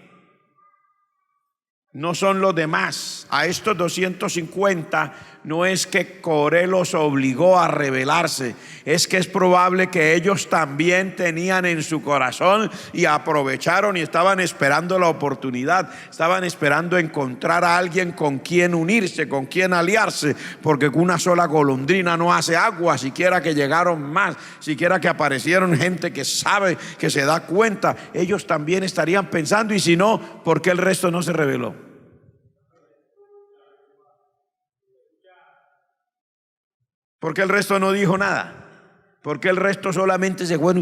no son los demás. A estos 250 no es que Coré los obligó a rebelarse, es que es probable que ellos también tenían en su corazón y aprovecharon y estaban esperando la oportunidad, estaban esperando encontrar a alguien con quien unirse, con quien aliarse, porque con una sola golondrina no hace agua. Siquiera que llegaron más, siquiera que aparecieron gente que sabe, que se da cuenta, ellos también estarían pensando, y si no, ¿por qué el resto no se rebeló? Porque el resto no dijo nada, porque el resto solamente se fue,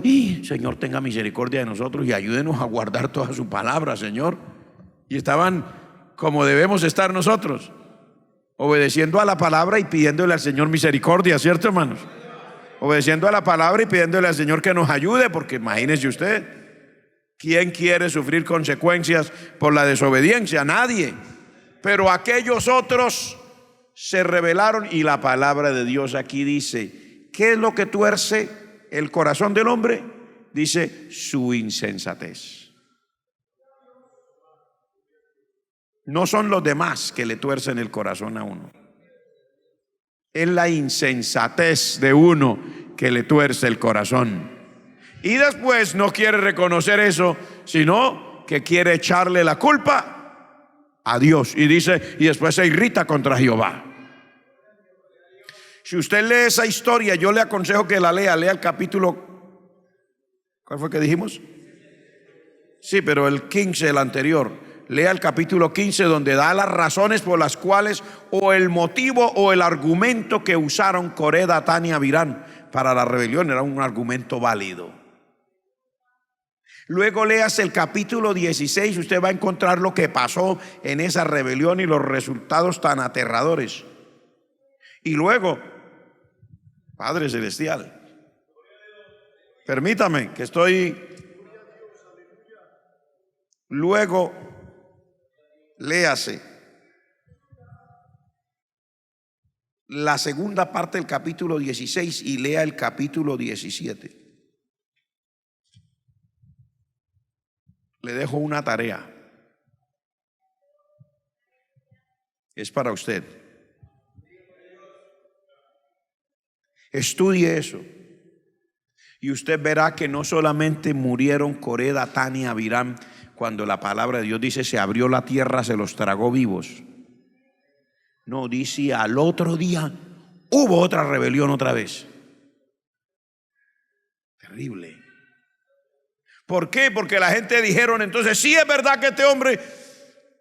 Señor, tenga misericordia de nosotros y ayúdenos a guardar toda su palabra, Señor. Y estaban como debemos estar nosotros, obedeciendo a la palabra y pidiéndole al Señor misericordia, ¿cierto, hermanos? Obedeciendo a la palabra y pidiéndole al Señor que nos ayude, porque imagínese usted, ¿quién quiere sufrir consecuencias por la desobediencia? Nadie. Pero aquellos otros se rebelaron, y la palabra de Dios aquí dice, ¿qué es lo que tuerce el corazón del hombre? Dice, su insensatez. No son los demás que le tuercen el corazón a uno, es la insensatez de uno que le tuerce el corazón. Y después no quiere reconocer eso, sino que quiere echarle la culpa a Dios, y dice, y después se irrita contra Jehová. Si usted lee esa historia, yo le aconsejo que la lea el capítulo, ¿cuál fue que dijimos? Sí, pero el 15, el anterior, lea el capítulo 15, donde da las razones por las cuales, o el motivo o el argumento que usaron Coré, Datán y Abirán para la rebelión era un argumento válido. Luego leas el capítulo 16, usted va a encontrar lo que pasó en esa rebelión y los resultados tan aterradores. Y luego, Padre Celestial, permítame que estoy... Luego, léase la segunda parte del capítulo 16 y lea el capítulo 17. Le dejo una tarea. Es para usted. Estudie eso. Y usted verá que no solamente murieron Coré, Datán y Abirán, cuando la palabra de Dios dice se abrió la tierra, se los tragó vivos. No, dice al otro día hubo otra rebelión otra vez. Terrible. ¿Por qué? Porque la gente dijeron entonces, sí es verdad que este hombre,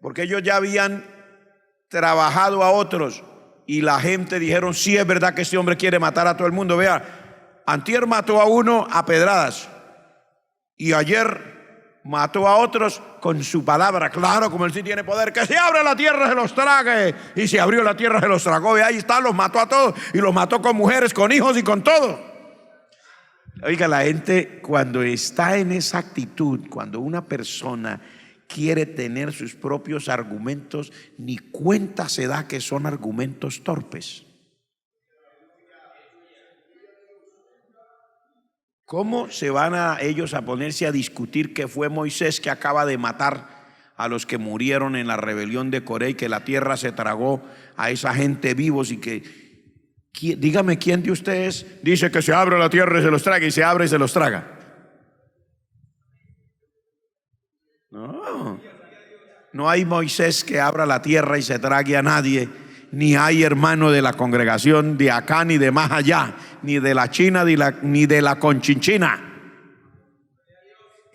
porque ellos ya habían trabajado a otros, y la gente dijeron, sí es verdad que este hombre quiere matar a todo el mundo. Vea, antier mató a uno a pedradas y ayer mató a otros con su palabra. Claro, como él sí tiene poder, que se abra la tierra se los trague. Y se abrió la tierra se los tragó, y ahí está, los mató a todos, y los mató con mujeres, con hijos y con todo. Oiga, la gente cuando está en esa actitud, cuando una persona quiere tener sus propios argumentos, ni cuenta se da que son argumentos torpes. ¿Cómo se van a ellos a ponerse a discutir que fue Moisés que acaba de matar a los que murieron en la rebelión de Coré, y que la tierra se tragó a esa gente vivos? Y que, dígame, ¿quién de ustedes dice que se abre la tierra y se los traga, y se abre y se los traga? No hay Moisés que abra la tierra y se trague a nadie, ni hay hermano de la congregación de acá ni de más allá, ni de la China ni de la Conchinchina.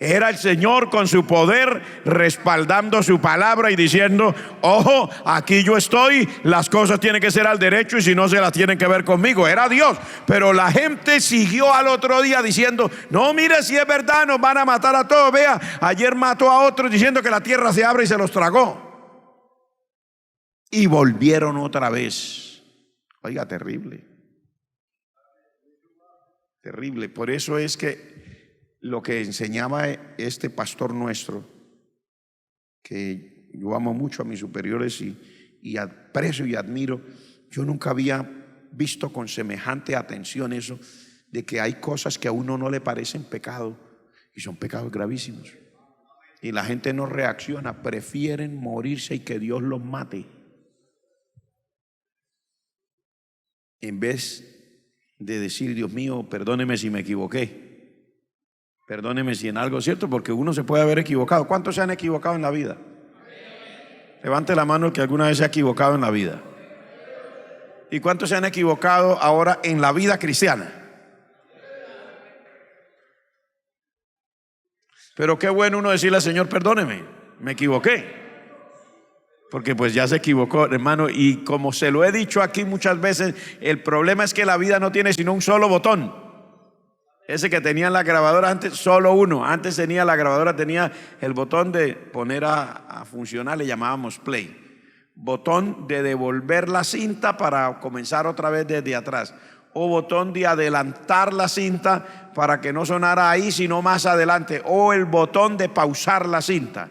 Era el Señor con su poder respaldando su palabra y diciendo, ojo, aquí yo estoy, las cosas tienen que ser al derecho, y si no se las tienen que ver conmigo. Era Dios, pero la gente siguió al otro día diciendo, no, mire, si es verdad nos van a matar a todos. Vea, ayer mató a otros diciendo que la tierra se abre y se los tragó. Y volvieron otra vez. Oiga, terrible. Terrible. Por eso es que lo que enseñaba este pastor nuestro, que yo amo mucho a mis superiores y aprecio y admiro, yo nunca había visto con semejante atención eso, de que hay cosas que a uno no le parecen pecado y son pecados gravísimos, y la gente no reacciona, prefieren morirse y que Dios los mate, en vez de decir, Dios mío, perdóneme si me equivoqué. Perdóneme si en algo es cierto, porque uno se puede haber equivocado. ¿Cuántos se han equivocado en la vida? Levante la mano el que alguna vez se ha equivocado en la vida. ¿Y cuántos se han equivocado ahora en la vida cristiana? Pero qué bueno uno decirle al Señor, perdóneme, me equivoqué. Porque pues ya se equivocó, hermano. Y como se lo he dicho aquí muchas veces, el problema es que la vida no tiene sino un solo botón. Ese que tenía en la grabadora antes, solo uno. Antes tenía la grabadora, tenía el botón de poner a funcionar, le llamábamos play. Botón de devolver la cinta para comenzar otra vez desde atrás. O botón de adelantar la cinta para que no sonara ahí, sino más adelante. O el botón de pausar la cinta.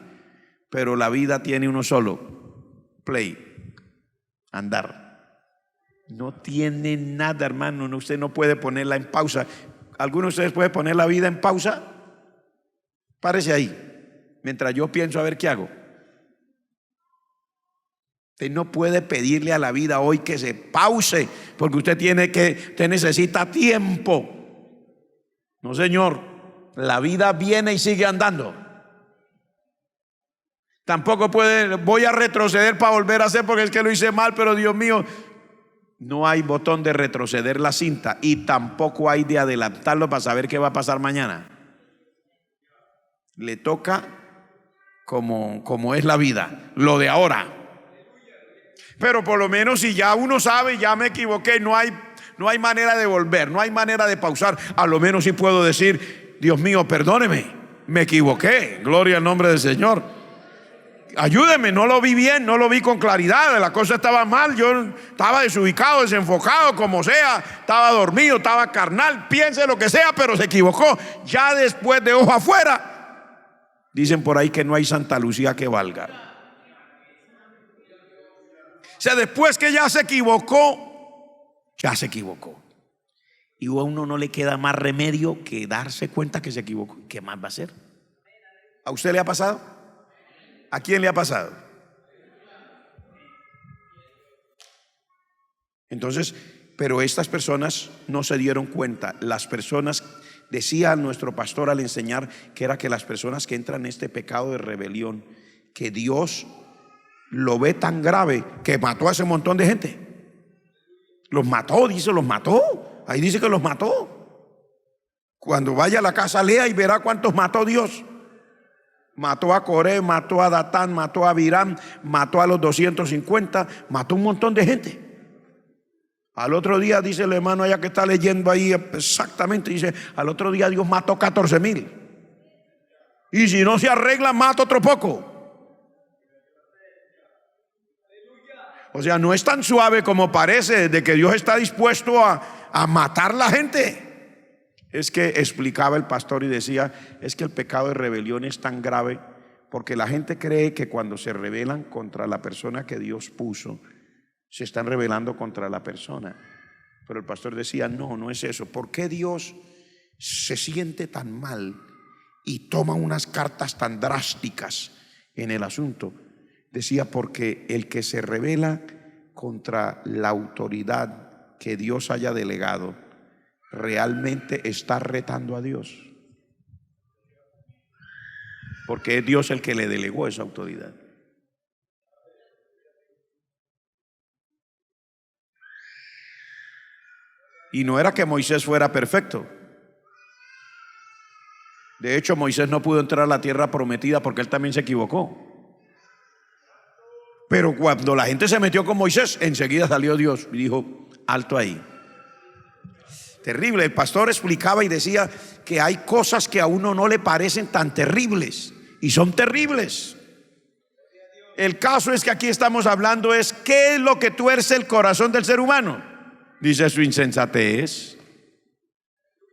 Pero la vida tiene uno solo. Play. Andar. No tiene nada, hermano. Usted no puede ponerla en pausa. ¿Alguno de ustedes puede poner la vida en pausa? Párese ahí, mientras yo pienso a ver qué hago. Usted no puede pedirle a la vida hoy que se pause, porque usted necesita tiempo. No, señor, la vida viene y sigue andando. Tampoco voy a retroceder para volver a hacer porque es que lo hice mal, pero Dios mío. No hay botón de retroceder la cinta, y tampoco hay de adelantarlo para saber qué va a pasar mañana. Le toca como es la vida, lo de ahora. Pero por lo menos si ya uno sabe, ya me equivoqué, no hay manera de volver, no hay manera de pausar. A lo menos sí puedo decir: Dios mío, perdóneme, me equivoqué, gloria al nombre del Señor. Ayúdeme, no lo vi bien, no lo vi con claridad, la cosa estaba mal, yo estaba desubicado, desenfocado, como sea, estaba dormido, estaba carnal, piense lo que sea, pero se equivocó. Ya después de ojo afuera, dicen por ahí que no hay Santa Lucía que valga. O sea, después que ya se equivocó, ya se equivocó. Y a uno no le queda más remedio que darse cuenta que se equivocó. ¿Qué más va a hacer? ¿A usted le ha pasado? ¿A quién le ha pasado? Entonces, pero estas personas no se dieron cuenta. Las personas, decía nuestro pastor al enseñar, que era que las personas que entran en este pecado de rebelión, que Dios lo ve tan grave que mató a ese montón de gente. Los mató, dice, los mató. Ahí dice que los mató. Cuando vaya a la casa, lea y verá cuántos mató Dios. Mató a Coré, mató a Datán, mató a Abiram, mató a los 250, mató un montón de gente. Al otro día, dice el hermano allá que está leyendo ahí exactamente, dice: al otro día Dios mató 14,000. Y si no se arregla, mata otro poco. O sea, no es tan suave como parece, de que Dios está dispuesto a matar la gente. Es que explicaba el pastor y decía: es que el pecado de rebelión es tan grave porque la gente cree que cuando se rebelan contra la persona que Dios puso, se están rebelando contra la persona. Pero el pastor decía: no, no es eso. ¿Por qué Dios se siente tan mal y toma unas cartas tan drásticas en el asunto? Decía: porque el que se rebela contra la autoridad que Dios haya delegado, realmente está retando a Dios, porque es Dios el que le delegó esa autoridad. Y no era que Moisés fuera perfecto. De hecho, Moisés no pudo entrar a la tierra prometida porque él también se equivocó. Pero cuando la gente se metió con Moisés, enseguida salió Dios y dijo: alto ahí. Terrible. El pastor explicaba y decía que hay cosas que a uno no le parecen tan terribles, y son terribles. El caso es que aquí estamos hablando es qué es lo que tuerce el corazón del ser humano. Dice: su insensatez.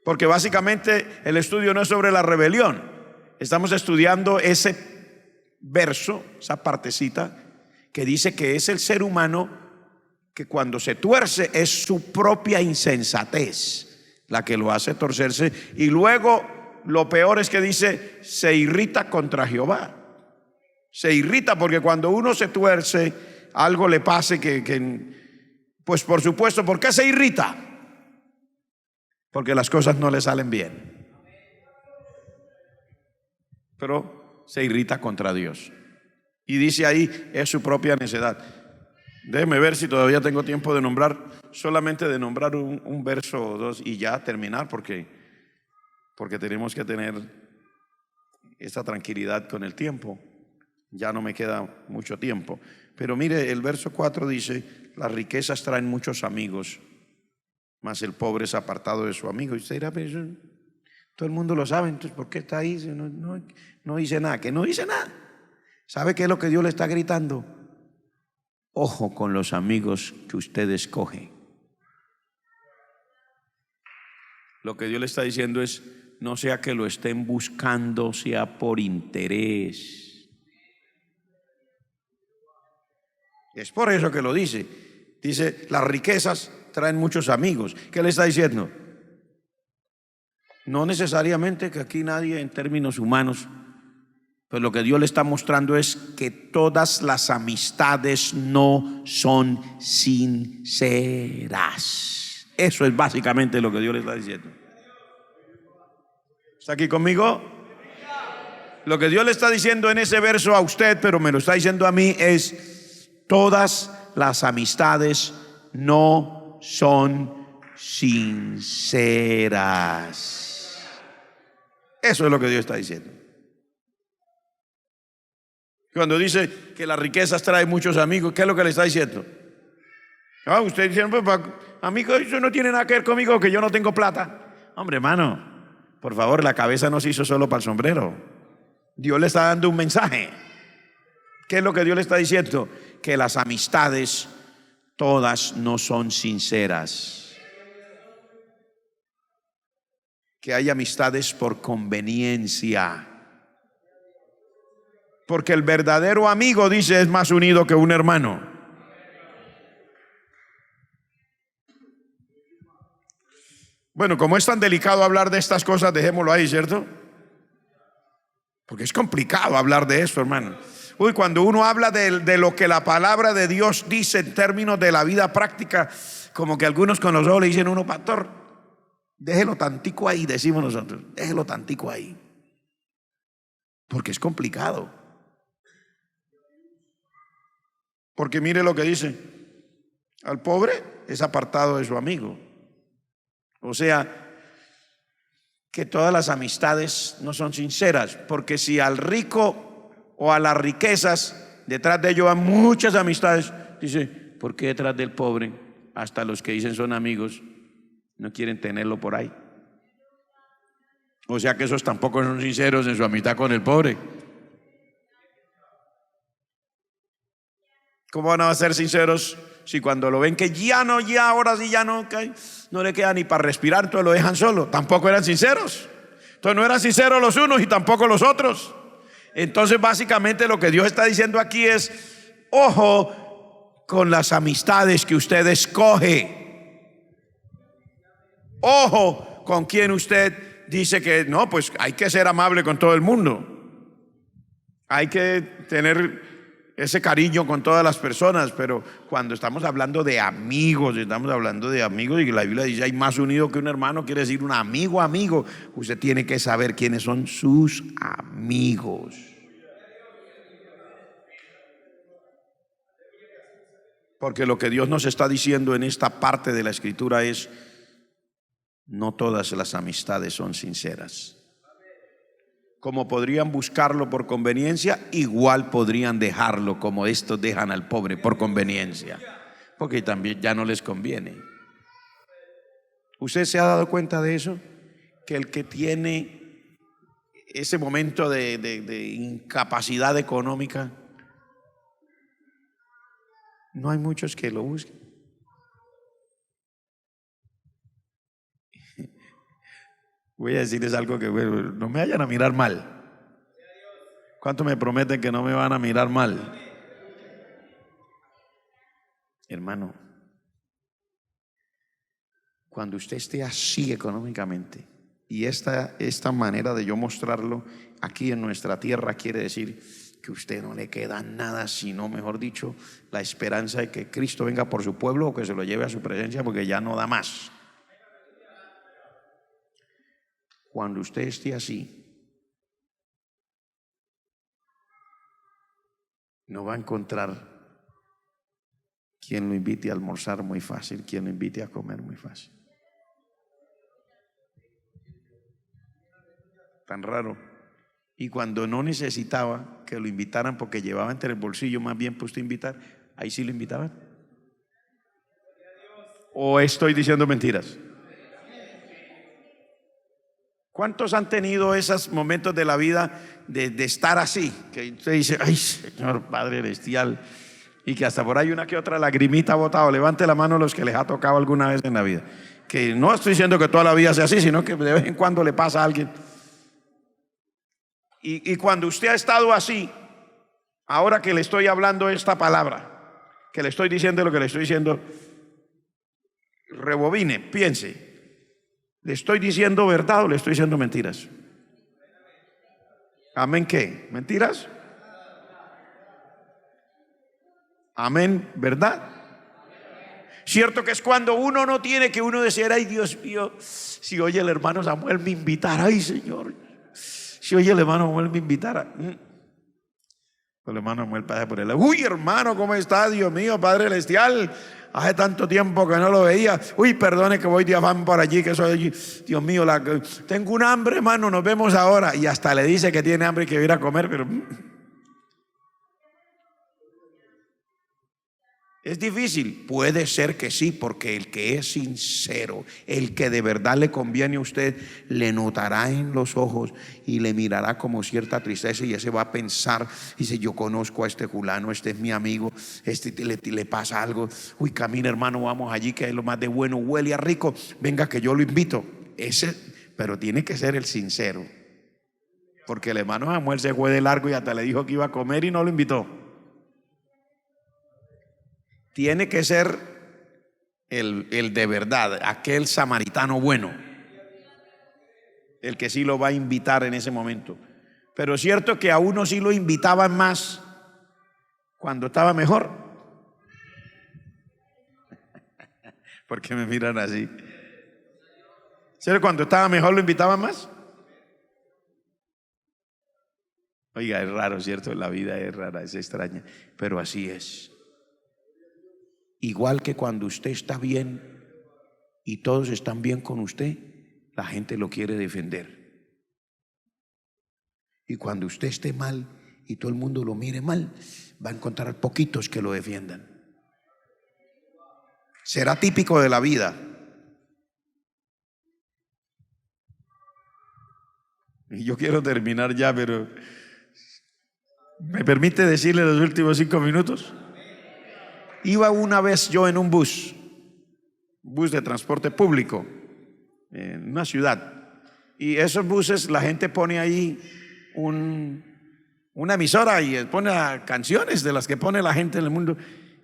Porque básicamente el estudio no es sobre la rebelión. Estamos estudiando ese verso, esa partecita que dice que es el ser humano que cuando se tuerce es su propia insensatez la que lo hace torcerse. Y luego lo peor es que dice: se irrita contra Jehová. Se irrita porque cuando uno se tuerce, algo le pase pues por supuesto, ¿por qué se irrita? Porque las cosas no le salen bien. Pero se irrita contra Dios. Y dice ahí: es su propia necedad. Déjeme ver si todavía tengo tiempo de nombrar, solamente de nombrar un verso o dos y ya terminar, porque tenemos que tener esta tranquilidad con el tiempo. Ya no me queda mucho tiempo. Pero mire, el verso 4 dice: las riquezas traen muchos amigos, mas el pobre es apartado de su amigo. Y usted dirá: pero eso, todo el mundo lo sabe, entonces ¿por qué está ahí? No dice nada. Que no dice nada. ¿Sabe qué es lo que Dios le está gritando? Ojo con los amigos que usted escoge. Lo que Dios le está diciendo es: no sea que lo estén buscando, sea por interés. Es por eso que lo dice. Dice: las riquezas traen muchos amigos. ¿Qué le está diciendo? No necesariamente que aquí nadie en términos humanos, pues lo que Dios le está mostrando es que todas las amistades no son sinceras. Eso es básicamente lo que Dios le está diciendo. ¿Está aquí conmigo? Lo que Dios le está diciendo en ese verso a usted, pero me lo está diciendo a mí, es: todas las amistades no son sinceras. Eso es lo que Dios está diciendo. Cuando dice que las riquezas traen muchos amigos, ¿qué es lo que le está diciendo? Ah, usted dice, pues, amigo, eso no tiene nada que ver conmigo, que yo no tengo plata. Hombre, hermano, por favor, la cabeza no se hizo solo para el sombrero. Dios le está dando un mensaje. ¿Qué es lo que Dios le está diciendo? Que las amistades todas no son sinceras. Que hay amistades por conveniencia. Porque el verdadero amigo, dice, es más unido que un hermano. Bueno, como es tan delicado hablar de estas cosas, dejémoslo ahí, ¿cierto? Porque es complicado hablar de esto, hermano. Uy, cuando uno habla de lo que la palabra de Dios dice en términos de la vida práctica, como que algunos con los ojos le dicen a uno, pastor, déjelo tantico ahí, decimos nosotros, déjelo tantico ahí. Porque es complicado. Porque mire lo que dice, al pobre es apartado de su amigo. O sea, que todas las amistades no son sinceras, porque si al rico o a las riquezas, detrás de ellos van muchas amistades, dice, ¿por qué detrás del pobre, hasta los que dicen son amigos, no quieren tenerlo por ahí? O sea que esos tampoco son sinceros en su amistad con el pobre. ¿Cómo van a ser sinceros si cuando lo ven que ahora sí ya no le queda ni para respirar, entonces lo dejan solo? Tampoco eran sinceros. Entonces no eran sinceros los unos y tampoco los otros. Entonces básicamente lo que Dios está diciendo aquí es, ojo con las amistades que usted escoge. Ojo con quien usted dice que no, pues hay que ser amable con todo el mundo. Hay que tener ese cariño con todas las personas, pero cuando estamos hablando de amigos, y que la Biblia dice hay más unido que un hermano, quiere decir un amigo. Usted tiene que saber quiénes son sus amigos. Porque lo que Dios nos está diciendo en esta parte de la Escritura es, no todas las amistades son sinceras. Como podrían buscarlo por conveniencia, igual podrían dejarlo como estos dejan al pobre por conveniencia, porque también ya no les conviene. ¿Usted se ha dado cuenta de eso? Que el que tiene ese momento de incapacidad económica, no hay muchos que lo busquen. Voy a decirles algo que no me vayan a mirar mal. ¿Cuánto me prometen que no me van a mirar mal? Hermano, cuando usted esté así económicamente, y esta manera de yo mostrarlo aquí en nuestra tierra quiere decir que a usted no le queda nada, sino, mejor dicho, la esperanza de que Cristo venga por su pueblo o que se lo lleve a su presencia, porque ya no da más. Cuando usted esté así, no va a encontrar quien lo invite a almorzar muy fácil, quien lo invite a comer muy fácil. Tan raro. Y cuando no necesitaba que lo invitaran porque llevaba entre el bolsillo más bien puesto a invitar, ahí sí lo invitaban. ¿O estoy diciendo mentiras? ¿Cuántos han tenido esos momentos de la vida de estar así? Que usted dice, ay, Señor Padre Celestial, y que hasta por ahí una que otra lagrimita ha botado. Levante la mano los que les ha tocado alguna vez en la vida. Que no estoy diciendo que toda la vida sea así, sino que de vez en cuando le pasa a alguien. Y cuando usted ha estado así, ahora que le estoy hablando esta palabra, que le estoy diciendo lo que le estoy diciendo, rebobine, piense. ¿Le estoy diciendo verdad o le estoy diciendo mentiras? ¿Amén qué? ¿Mentiras? ¿Amén? ¿Verdad? Cierto que es cuando uno no tiene, que uno decir, ay Dios mío, si oye el hermano Samuel me invitara, ay Señor, si oye el hermano Samuel me invitara. El hermano Samuel pasa por él, uy hermano, ¿cómo está? Dios mío, Padre Celestial, hace tanto tiempo que no lo veía. Uy, perdone que voy de afán por allí, que soy, Dios mío, tengo un hambre, hermano, nos vemos ahora. Y hasta le dice que tiene hambre y que va a ir a comer, pero Es difícil, puede ser que sí, porque el que es sincero, el que de verdad le conviene a usted, le notará en los ojos y le mirará como cierta tristeza, y ese va a pensar, dice: yo conozco a este fulano, este es mi amigo, este le pasa algo, uy, camina hermano, vamos allí que es lo más de bueno, huele a rico, venga que yo lo invito. Ese, pero tiene que ser el sincero, porque el hermano Samuel se fue de largo y hasta le dijo que iba a comer y no lo invitó. Tiene que ser el de verdad, aquel samaritano bueno, el que sí lo va a invitar en ese momento. Pero es cierto que a uno sí lo invitaban más cuando estaba mejor. ¿Por qué me miran así? ¿Cierto? Cuando estaba mejor lo invitaban más. Oiga, es raro, ¿cierto? La vida es rara, es extraña, pero así es. Igual que cuando usted está bien y todos están bien con usted, la gente lo quiere defender. Y cuando usted esté mal y todo el mundo lo mire mal, va a encontrar poquitos que lo defiendan. Será típico de la vida. Y yo quiero terminar ya, pero ¿me permite decirle los últimos 5 minutos? Iba una vez yo en un bus de transporte público en una ciudad, y esos buses la gente pone ahí una emisora y pone canciones de las que pone la gente en el mundo,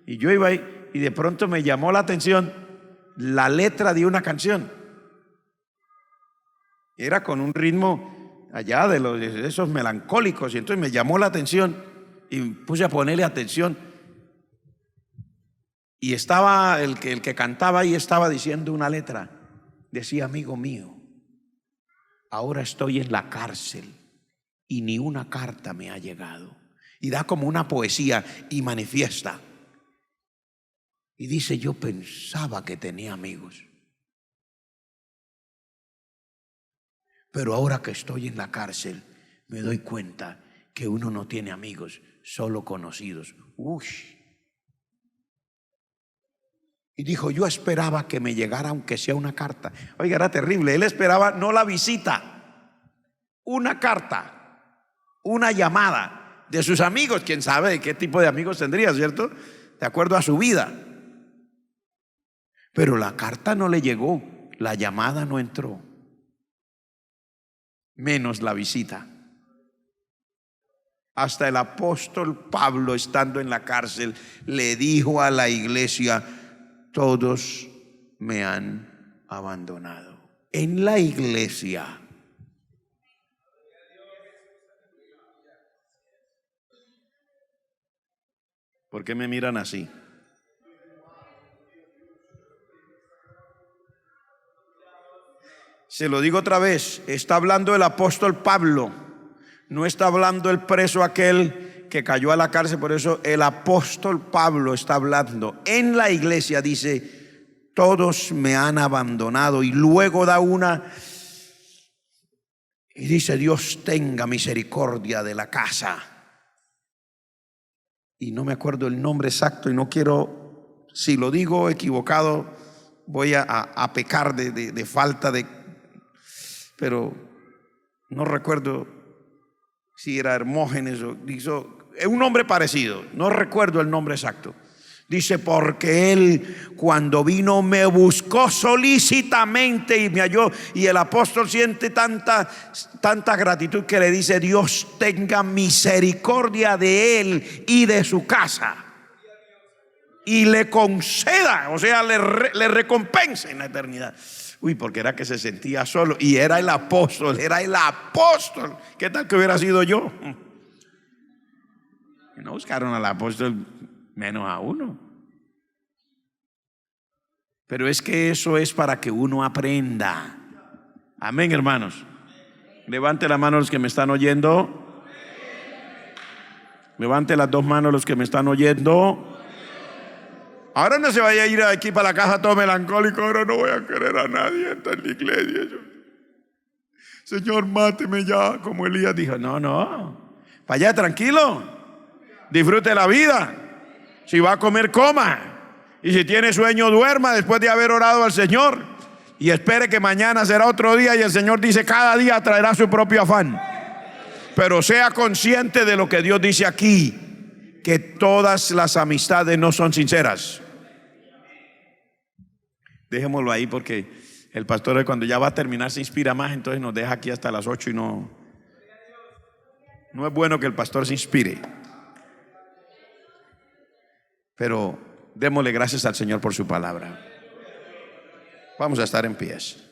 y yo iba ahí y de pronto me llamó la atención la letra de una canción. Era con un ritmo allá de esos melancólicos, y entonces me llamó la atención y puse a ponerle atención. Y estaba el que cantaba ahí, estaba diciendo una letra. Decía: amigo mío, ahora estoy en la cárcel y ni una carta me ha llegado. Y da como una poesía y manifiesta. Y dice: yo pensaba que tenía amigos, pero ahora que estoy en la cárcel me doy cuenta que uno no tiene amigos, solo conocidos. Uy. Y dijo: yo esperaba que me llegara aunque sea una carta. Oiga, era terrible. Él esperaba no la visita, una carta, una llamada de sus amigos. Quién sabe de qué tipo de amigos tendría, ¿cierto? De acuerdo a su vida. Pero la carta no le llegó, la llamada no entró, menos la visita. Hasta el apóstol Pablo, estando en la cárcel, le dijo a la iglesia: todos me han abandonado. En la iglesia. ¿Por qué me miran así? Se lo digo otra vez, está hablando el apóstol Pablo, no está hablando el preso aquel que cayó a la cárcel. Por eso el apóstol Pablo está hablando en la iglesia, dice: todos me han abandonado. Y luego da una y dice: Dios tenga misericordia de la casa. Y no me acuerdo el nombre exacto, y no quiero, si lo digo equivocado, voy a pecar de falta de, pero no recuerdo si era Hermógenes o hizo un nombre parecido, no recuerdo el nombre exacto. Dice: porque él cuando vino me buscó solícitamente y me halló. Y el apóstol siente tanta gratitud que le dice: Dios tenga misericordia de él y de su casa, y le conceda, o sea, le recompense en la eternidad. Uy, porque era que se sentía solo, y era el apóstol. ¿Qué tal que hubiera sido yo? No buscaron al apóstol, menos a uno. Pero es que eso es para que uno aprenda. Amén, hermanos. Levante la mano los que me están oyendo. Levante las 2 manos los que me están oyendo. Ahora no se vaya a ir aquí para la casa todo melancólico. Ahora no voy a querer a nadie en la iglesia. Señor, máteme ya, como Elías dijo. No, para allá tranquilo, disfrute la vida. Si va a comer, coma. Y si tiene sueño, duerma después de haber orado al Señor y espere que mañana será otro día, y el Señor dice: cada día traerá su propio afán. Pero sea consciente de lo que Dios dice aquí, que todas las amistades no son sinceras. Dejémoslo ahí, porque el pastor, cuando ya va a terminar, se inspira más, entonces nos deja aquí hasta las 8 y no es bueno que el pastor se inspire. Pero démosle gracias al Señor por su palabra. Vamos a estar en pies.